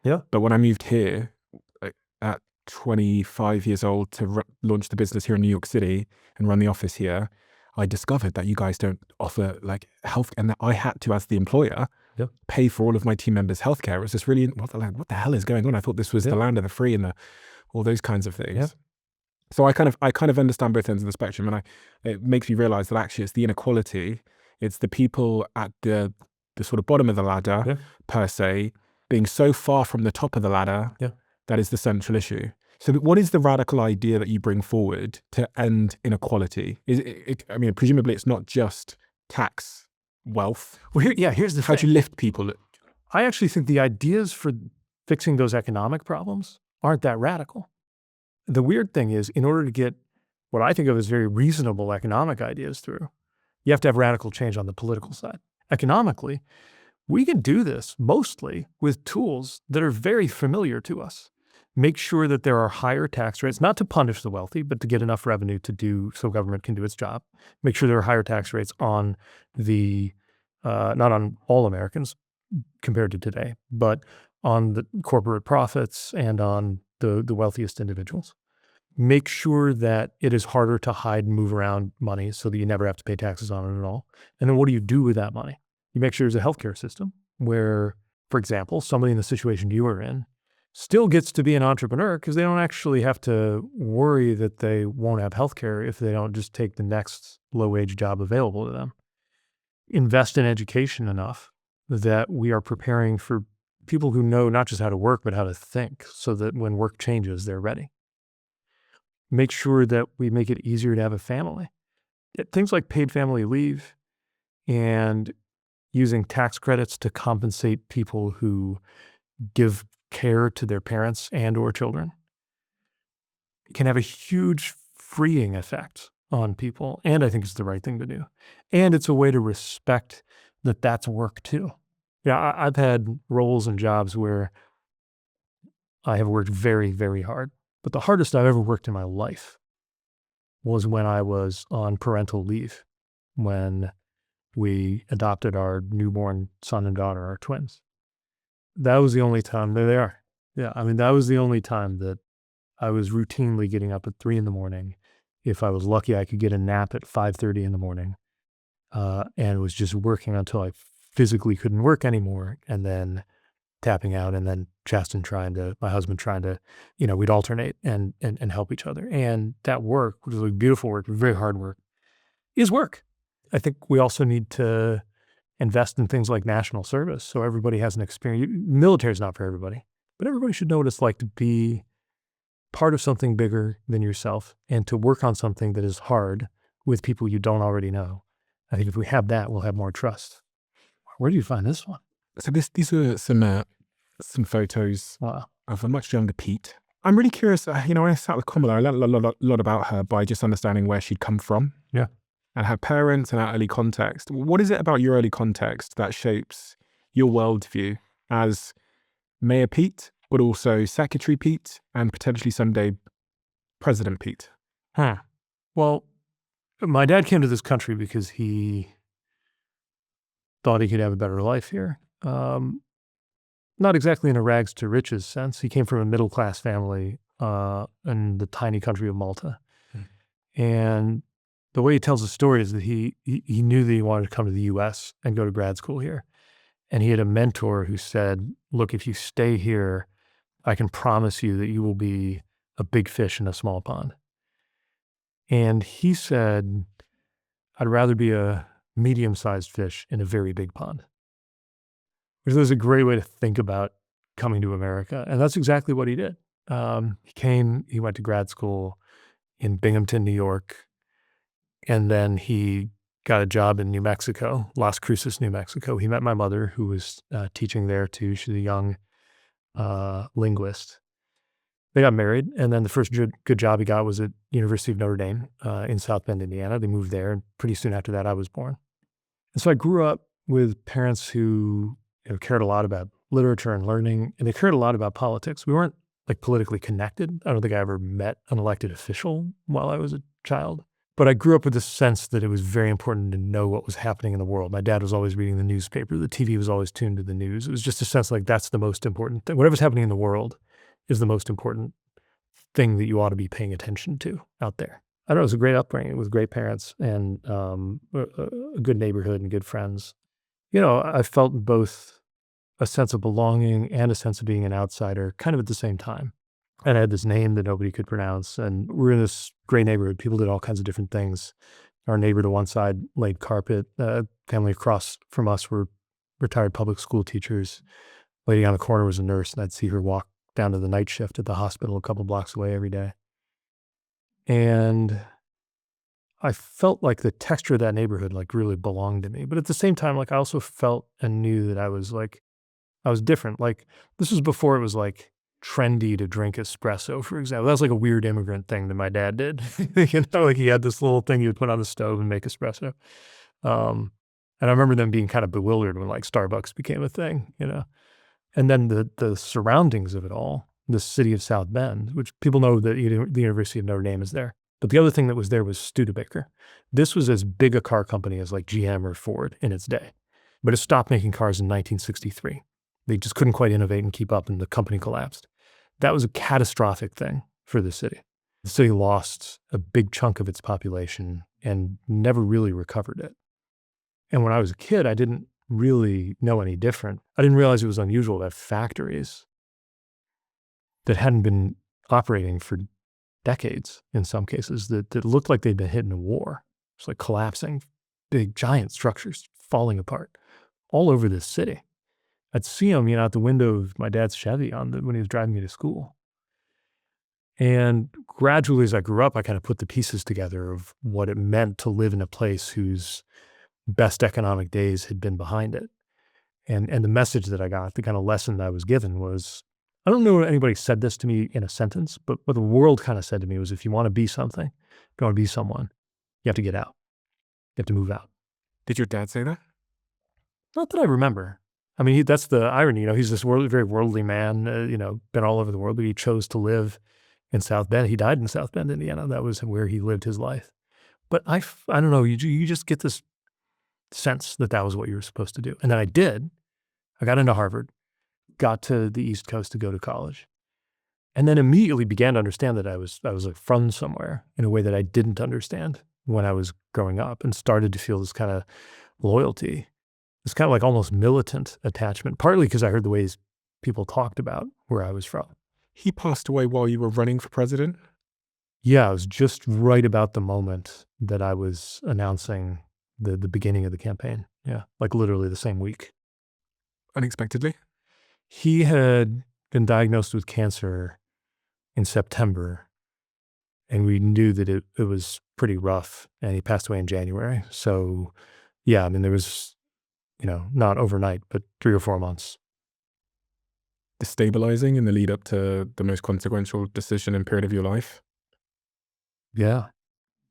Yeah. But when I moved here at 25 years old to launch the business here in New York City and run the office here, I discovered that you guys don't offer like health, and that I had to, as the employer, pay for all of my team members' healthcare. It was just really, what the hell is going on? I thought this was the land of the free and all those kinds of things. So I kind of understand both ends of the spectrum, and it makes me realize that actually it's the inequality, it's the people at the sort of bottom of the ladder per se, being so far from the top of the ladder, that is the central issue. So what is the radical idea that you bring forward to end inequality? I mean, presumably it's not just tax wealth. Well, here's the thing. How do you lift people? I actually think the ideas for fixing those economic problems aren't that radical. The weird thing is, in order to get what I think of as very reasonable economic ideas through, you have to have radical change on the political side. Economically, we can do this mostly with tools that are very familiar to us. Make sure that there are higher tax rates, not to punish the wealthy, but to get enough revenue to do so government can do its job. Make sure there are higher tax rates on the, not on all Americans compared to today, but on the corporate profits and on the wealthiest individuals. Make sure that it is harder to hide and move around money so that you never have to pay taxes on it at all. And then what do you do with that money? You make sure there's a healthcare system where, for example, somebody in the situation you are in still gets to be an entrepreneur because they don't actually have to worry that they won't have healthcare if they don't just take the next low-wage job available to them. Invest in education enough that we are preparing for people who know not just how to work, but how to think, so that when work changes, they're ready. Make sure that we make it easier to have a family. Things like paid family leave and using tax credits to compensate people who give care to their parents and or children can have a huge freeing effect on people. And I think it's the right thing to do. And it's a way to respect that that's work too. Yeah, I've had roles and jobs where I have worked very, very hard. But the hardest I've ever worked in my life was when I was on parental leave, when we adopted our newborn son and daughter, our twins. That was the only time, there they are. Yeah, I mean, that was the only time that I was routinely getting up at 3 a.m. If I was lucky, I could get a nap at 5:30 in the and was just working until I physically couldn't work anymore, and then tapping out, and then my husband trying to, we'd alternate and help each other. And that work, which was like beautiful work, very hard work, is work. I think we also need to invest in things like national service so everybody has an experience. Military is not for everybody, but everybody should know what it's like to be part of something bigger than yourself and to work on something that is hard with people you don't already know. I think if we have that, we'll have more trust. Where do you find this one? So these are some photos of a much younger Pete. I'm really curious, when I sat with Kamala, I learned a lot about her by just understanding where she'd come from. Yeah. And her parents and her early context. What is it about your early context that shapes your worldview as Mayor Pete, but also Secretary Pete, and potentially someday President Pete? Well, my dad came to this country because he thought he could have a better life here. Not exactly in a rags to riches sense. He came from a middle-class family in the tiny country of Malta. And the way he tells the story is that he knew that he wanted to come to the U.S. and go to grad school here. And he had a mentor who said, look, if you stay here, I can promise you that you will be a big fish in a small pond. And he said, I'd rather be a medium-sized fish in a very big pond. Which was a great way to think about coming to America. And that's exactly what he did. He went to grad school in Binghamton, New York. And then he got a job in New Mexico, Las Cruces, New Mexico. He met my mother, who was teaching there too. She's a young linguist. They got married, and then the first good job he got was at University of Notre Dame in South Bend, Indiana. They moved there, and pretty soon after that, I was born. And so I grew up with parents who cared a lot about literature and learning, and they cared a lot about politics. We weren't like politically connected. I don't think I ever met an elected official while I was a child. But I grew up with this sense that it was very important to know what was happening in the world. My dad was always reading the newspaper. The TV was always tuned to the news. It was just a sense like that's the most important thing. Whatever's happening in the world is the most important thing that you ought to be paying attention to out there. I don't know, it was a great upbringing with great parents and a good neighborhood and good friends. I felt both a sense of belonging and a sense of being an outsider kind of at the same time. And I had this name that nobody could pronounce. And we're in this great neighborhood. People did all kinds of different things. Our neighbor to one side laid carpet. Family across from us were retired public school teachers. Lady on the corner was a nurse, and I'd see her walk down to the night shift at the hospital a couple blocks away every day. And I felt like the texture of that neighborhood like really belonged to me. But at the same time, like I also felt and knew that I was different. Like this was before it was like trendy to drink espresso, for example. That was like a weird immigrant thing that my dad did. Like he had this little thing he would put on the stove and make espresso. And I remember them being kind of bewildered when like Starbucks became a thing, And then the surroundings of it all, the city of South Bend, which people know that the University of Notre Dame is there. But the other thing that was there was Studebaker. This was as big a car company as like GM or Ford in its day. But it stopped making cars in 1963. They just couldn't quite innovate and keep up, and the company collapsed. That was a catastrophic thing for the city. The city lost a big chunk of its population and never really recovered it. And when I was a kid, I didn't really know any different. I didn't realize it was unusual to have factories that hadn't been operating for decades in some cases that looked like they'd been hit in a war. It's like collapsing, big giant structures falling apart all over this city. I'd see them, out the window of my dad's Chevy when he was driving me to school. And gradually as I grew up, I kind of put the pieces together of what it meant to live in a place whose best economic days had been behind it. And the message that I got, the kind of lesson that I was given was, I don't know if anybody said this to me in a sentence, but what the world kind of said to me was, if you want to be something, if you want to be someone, you have to get out. You have to move out. Did your dad say that? Not that I remember. I mean, that's the irony. He's this very worldly man, been all over the world, but he chose to live in South Bend. He died in South Bend, Indiana. That was where he lived his life. But I don't know, you just get this sense that was what you were supposed to do. And then I did. I got into Harvard, got to the East Coast to go to college, and then immediately began to understand that I was like from somewhere in a way that I didn't understand when I was growing up, and started to feel this kind of loyalty, this kind of like almost militant attachment, partly because I heard the ways people talked about where I was from. He passed away while you were running for president? Yeah, it was just right about the moment that I was announcing the beginning of the campaign. Yeah, like literally the same week. Unexpectedly? He had been diagnosed with cancer in September, and we knew that it was pretty rough, and he passed away in January. So, yeah, I mean, there was, not overnight, but 3 or 4 months. Destabilizing in the lead up to the most consequential decision and period of your life? Yeah.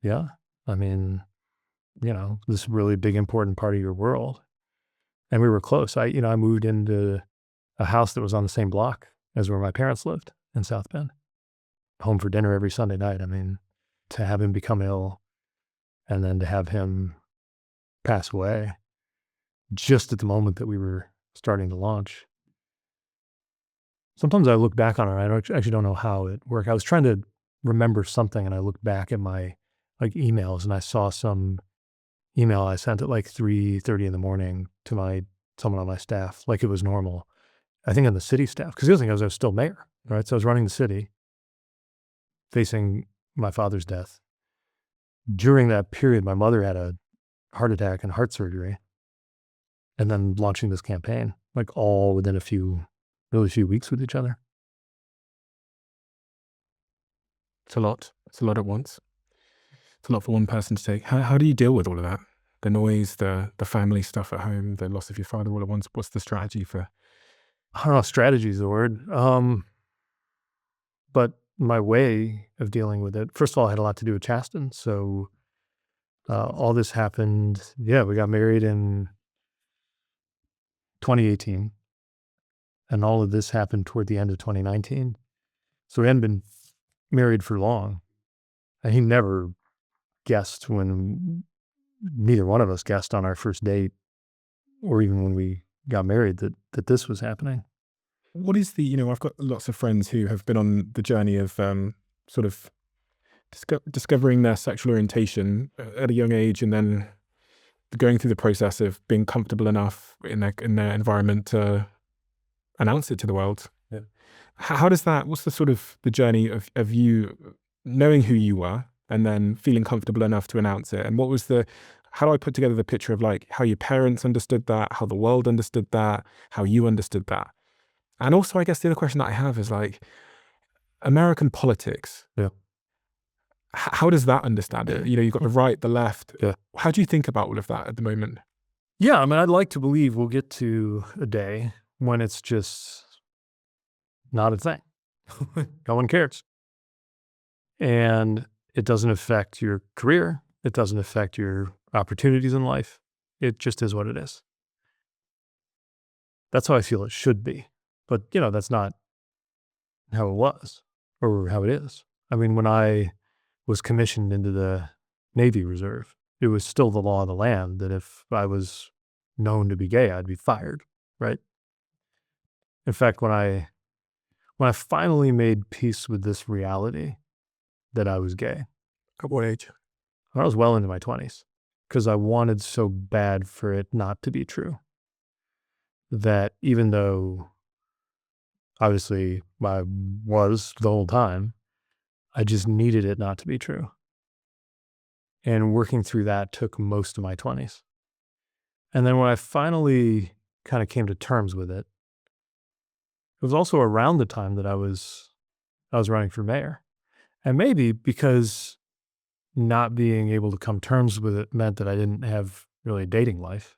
Yeah. I mean, this really big, important part of your world. And we were close. I moved into a house that was on the same block as where my parents lived in South Bend. Home for dinner every Sunday night. I mean, to have him become ill and then to have him pass away just at the moment that we were starting to launch. Sometimes I look back on it, and I actually don't know how it worked. I was trying to remember something, and I looked back at my emails, and I saw some email I sent at 3:30 in the morning to someone on my staff, like it was normal. I think on the city staff, because the other thing was I was still mayor, right? So I was running the city, facing my father's death. During that period, my mother had a heart attack and heart surgery, and then launching this campaign, all within a few weeks with each other. It's a lot. It's a lot at once. It's a lot for one person to take. How do you deal with all of that? The noise, the family stuff at home, the loss of your father all at once. What's the strategy for? I don't know, strategy is the word. But my way of dealing with it, first of all, had a lot to do with Chasten. So all this happened. Yeah, we got married in 2018, and all of this happened toward the end of 2019. So we hadn't been married for long, and he never guessed when neither one of us guessed on our first date, or even when we got married, that this was happening. What is the, I've got lots of friends who have been on the journey of sort of discovering their sexual orientation at a young age, and then going through the process of being comfortable enough in their environment to announce it to the world. Yeah. How does that, what's the sort of the journey of you knowing who you were and then feeling comfortable enough to announce it? And what was how do I put together the picture of like how your parents understood that, how the world understood that, how you understood that? And also, I guess the other question that I have is like American politics. Yeah. How does that understand it? You've got the right, the left. Yeah. How do you think about all of that at the moment? Yeah, I mean, I'd like to believe we'll get to a day when it's just not a thing. No one cares. And it doesn't affect your career. It doesn't affect your opportunities in life. It just is what it is. That's how I feel it should be. But, that's not how it was or how it is. I mean, when I was commissioned into the Navy Reserve, it was still the law of the land that if I was known to be gay, I'd be fired, right? In fact, when I finally made peace with this reality that I was gay, At what age? I was well into my 20s, because I wanted so bad for it not to be true. That even though obviously I was the whole time, I just needed it not to be true. And working through that took most of my 20s. And then when I finally kind of came to terms with it, it was also around the time that I was running for mayor. And maybe because not being able to come terms with it meant that I didn't have really a dating life.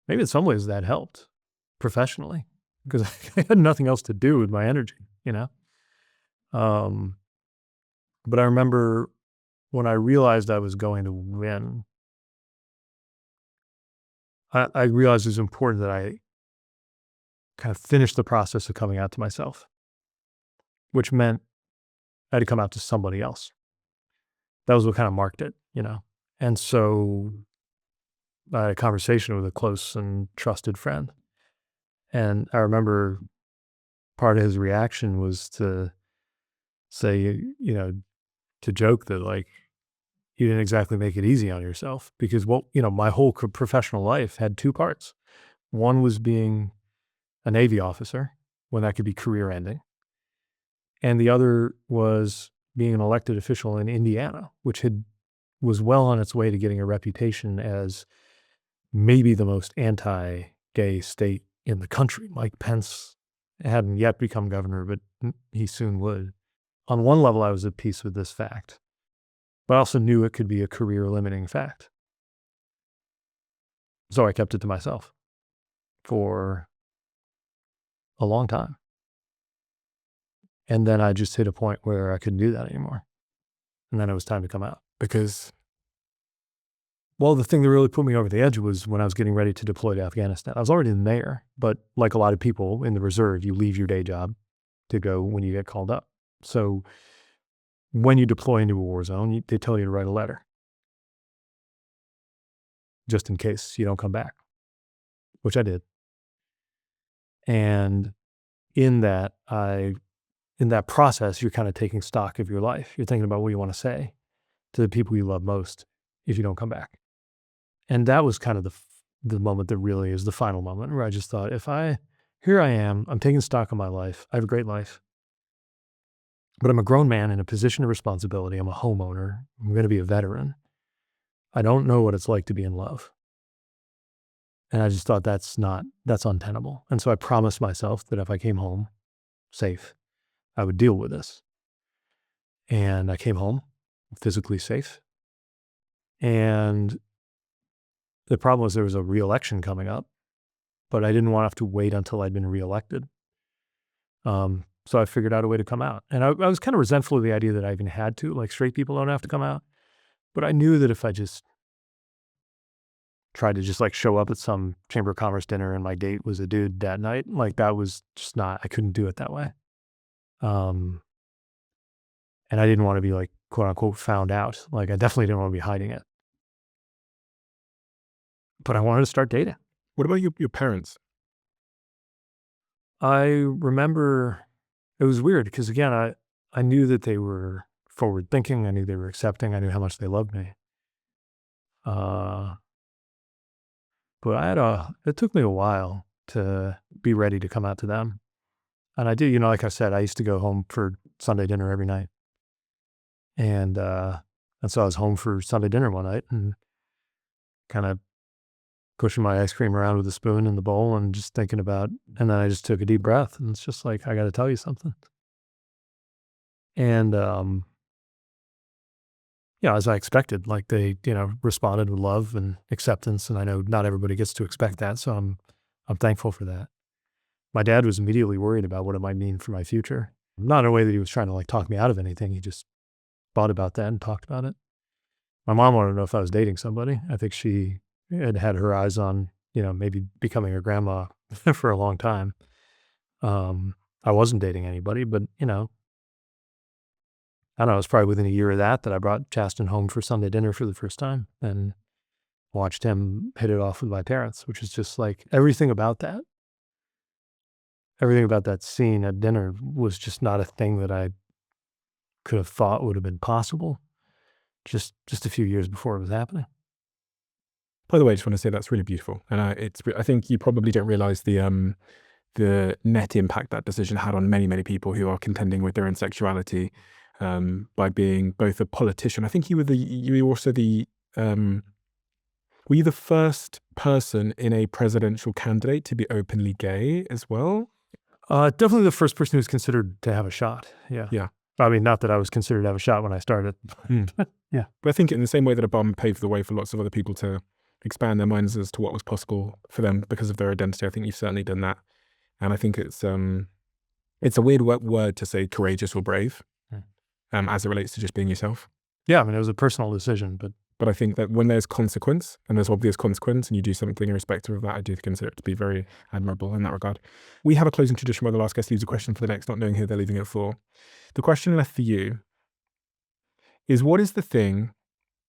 Maybe in some ways that helped professionally, because I had nothing else to do with my energy, But I remember when I realized I was going to win, I realized it was important that I kind of finish the process of coming out to myself, which meant I had to come out to somebody else. That was what kind of marked it, And so I had a conversation with a close and trusted friend. And I remember part of his reaction was to say, to joke that like, you didn't exactly make it easy on yourself, because my whole professional life had two parts. One was being a Navy officer, when that could be career ending. And the other was being an elected official in Indiana, which was well on its way to getting a reputation as maybe the most anti-gay state in the country. Mike Pence hadn't yet become governor, but he soon would. On one level, I was at peace with this fact, but I also knew it could be a career-limiting fact. So I kept it to myself for a long time. And then I just hit a point where I couldn't do that anymore. And then it was time to come out. Because, well, the thing that really put me over the edge was when I was getting ready to deploy to Afghanistan. I was already the mayor, but like a lot of people in the reserve, you leave your day job to go when you get called up. So when you deploy into a war zone, they tell you to write a letter, just in case you don't come back, which I did. And in that process, you're kind of taking stock of your life. You're thinking about what you want to say to the people you love most if you don't come back. And that was kind of the moment that really is the final moment, where I just thought, here I am, I'm taking stock of my life. I have a great life, but I'm a grown man in a position of responsibility. I'm a homeowner. I'm going to be a veteran. I don't know what it's like to be in love. And I just thought that's untenable. And so I promised myself that if I came home safe, I would deal with this. And I came home physically safe. And the problem was there was a re-election coming up, but I didn't want to have to wait until I'd been reelected. So I figured out a way to come out. And I was kind of resentful of the idea that I even had to, like straight people don't have to come out. But I knew that if I just tried to just like show up at some Chamber of Commerce dinner and my date was a dude that night, like that was just not, I couldn't do it that way. And I didn't want to be like, quote unquote, found out. Like I definitely didn't want to be hiding it. But I wanted to start dating. What about your parents? I remember it was weird because again, I knew that they were forward thinking. I knew they were accepting. I knew how much they loved me. But it took me a while to be ready to come out to them. And I did, you know, like I said, I used to go home for Sunday dinner every night. And so I was home for Sunday dinner one night and kind of pushing my ice cream around with a spoon in the bowl and just thinking about, and then I just took a deep breath and it's just like, I got to tell you something. And, yeah, as I expected, like they, you know, responded with love and acceptance. And I know not everybody gets to expect that. So I'm thankful for that. My dad was immediately worried about what it might mean for my future. Not in a way that he was trying to like talk me out of anything. He just thought about that and talked about it. My mom wanted to know if I was dating somebody. I think she had her eyes on, you know, maybe becoming a grandma for a long time. I wasn't dating anybody, but you know, I don't know, it was probably within a year of that I brought Chasten home for Sunday dinner for the first time and watched him hit it off with my parents, which is just like everything about that scene at dinner was just not a thing that I could have thought would have been possible just a few years before it was happening. By the way, I just want to say that's really beautiful. And I think you probably don't realize the net impact that decision had on many, many people who are contending with their own sexuality, by being both a politician. I think were you the first person in a presidential candidate to be openly gay as well? Definitely the first person who was considered to have a shot. Yeah. Yeah. I mean, not that I was considered to have a shot when I started. But I think in the same way that Obama paved the way for lots of other people to expand their minds as to what was possible for them because of their identity, I think you've certainly done that. And I think it's a weird word to say courageous or brave, as it relates to just being yourself. Yeah, I mean, it was a personal decision, but I think that when there's consequence, and there's obvious consequence, and you do something irrespective of that, I do consider it to be very admirable in that regard. We have a closing tradition where the last guest leaves a question for the next, not knowing who they're leaving it for. The question left for you is, what is the thing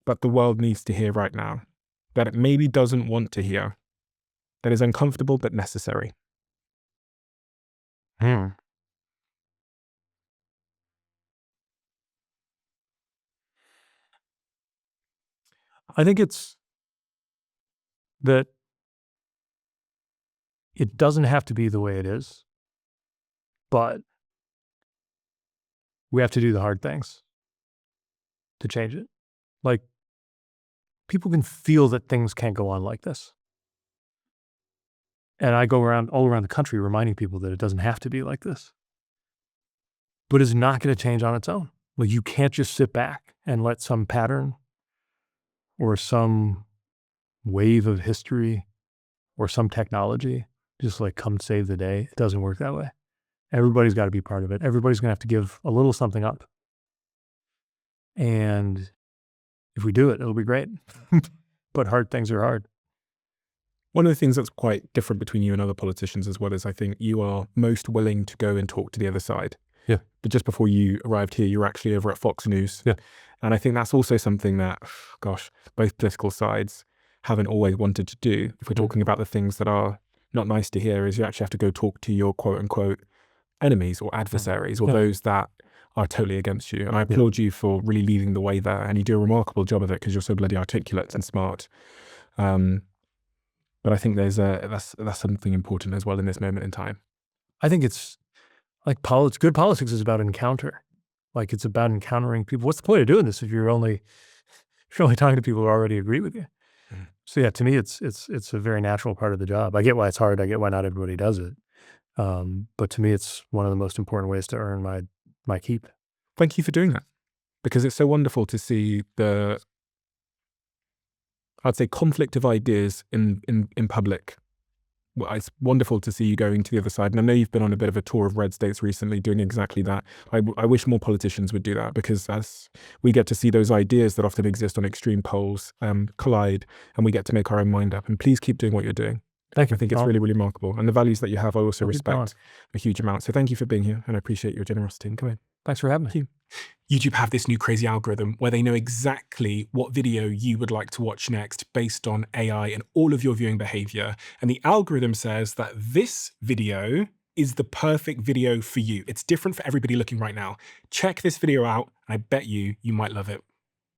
that the world needs to hear right now, that it maybe doesn't want to hear, that is uncomfortable but necessary? I think it's that it doesn't have to be the way it is, but we have to do the hard things to change it. Like, people can feel that things can't go on like this. And I go around all around the country reminding people that it doesn't have to be like this. But it's not going to change on its own. Like, you can't just sit back and let some pattern or some wave of history or some technology just like come save the day. It doesn't work that way. Everybody's got to be part of it. Everybody's going to have to give a little something up. And if we do it, it'll be great. But hard things are hard. One of the things that's quite different between you and other politicians as well is I think you are most willing to go and talk to the other side. Yeah. But just before you arrived here, you were actually over at Fox News. Yeah. And I think that's also something that, gosh, both political sides haven't always wanted to do. If we're talking about the things that are not nice to hear, is you actually have to go talk to your quote unquote enemies or adversaries or those that are totally against you. And I applaud you for really leading the way there. And you do a remarkable job of it because you're so bloody articulate and smart. But I think that's something important as well in this moment in time. I think it's like good politics is about encounter. Like, it's about encountering people. What's the point of doing this if you're only talking to people who already agree with you? So yeah, to me, it's a very natural part of the job. I get why it's hard. I get why not everybody does it. But to me, it's one of the most important ways to earn my keep. Thank you for doing that, because it's so wonderful to see I'd say conflict of ideas in public well, it's wonderful to see you going to the other side. And I know you've been on a bit of a tour of red states recently doing exactly that. I wish more politicians would do that, because as we get to see those ideas that often exist on extreme poles collide, and we get to make our own mind up. And please keep doing what you're doing. Thank you. I think it's really, really remarkable. And the values that you have, I also I'll keep going. respect a huge amount. So thank you for being here, and I appreciate your generosity. And come in. Thanks for having me. YouTube have this new crazy algorithm where they know exactly what video you would like to watch next based on AI and all of your viewing behavior. And the algorithm says that this video is the perfect video for you. It's different for everybody looking right now. Check this video out, and I bet you might love it.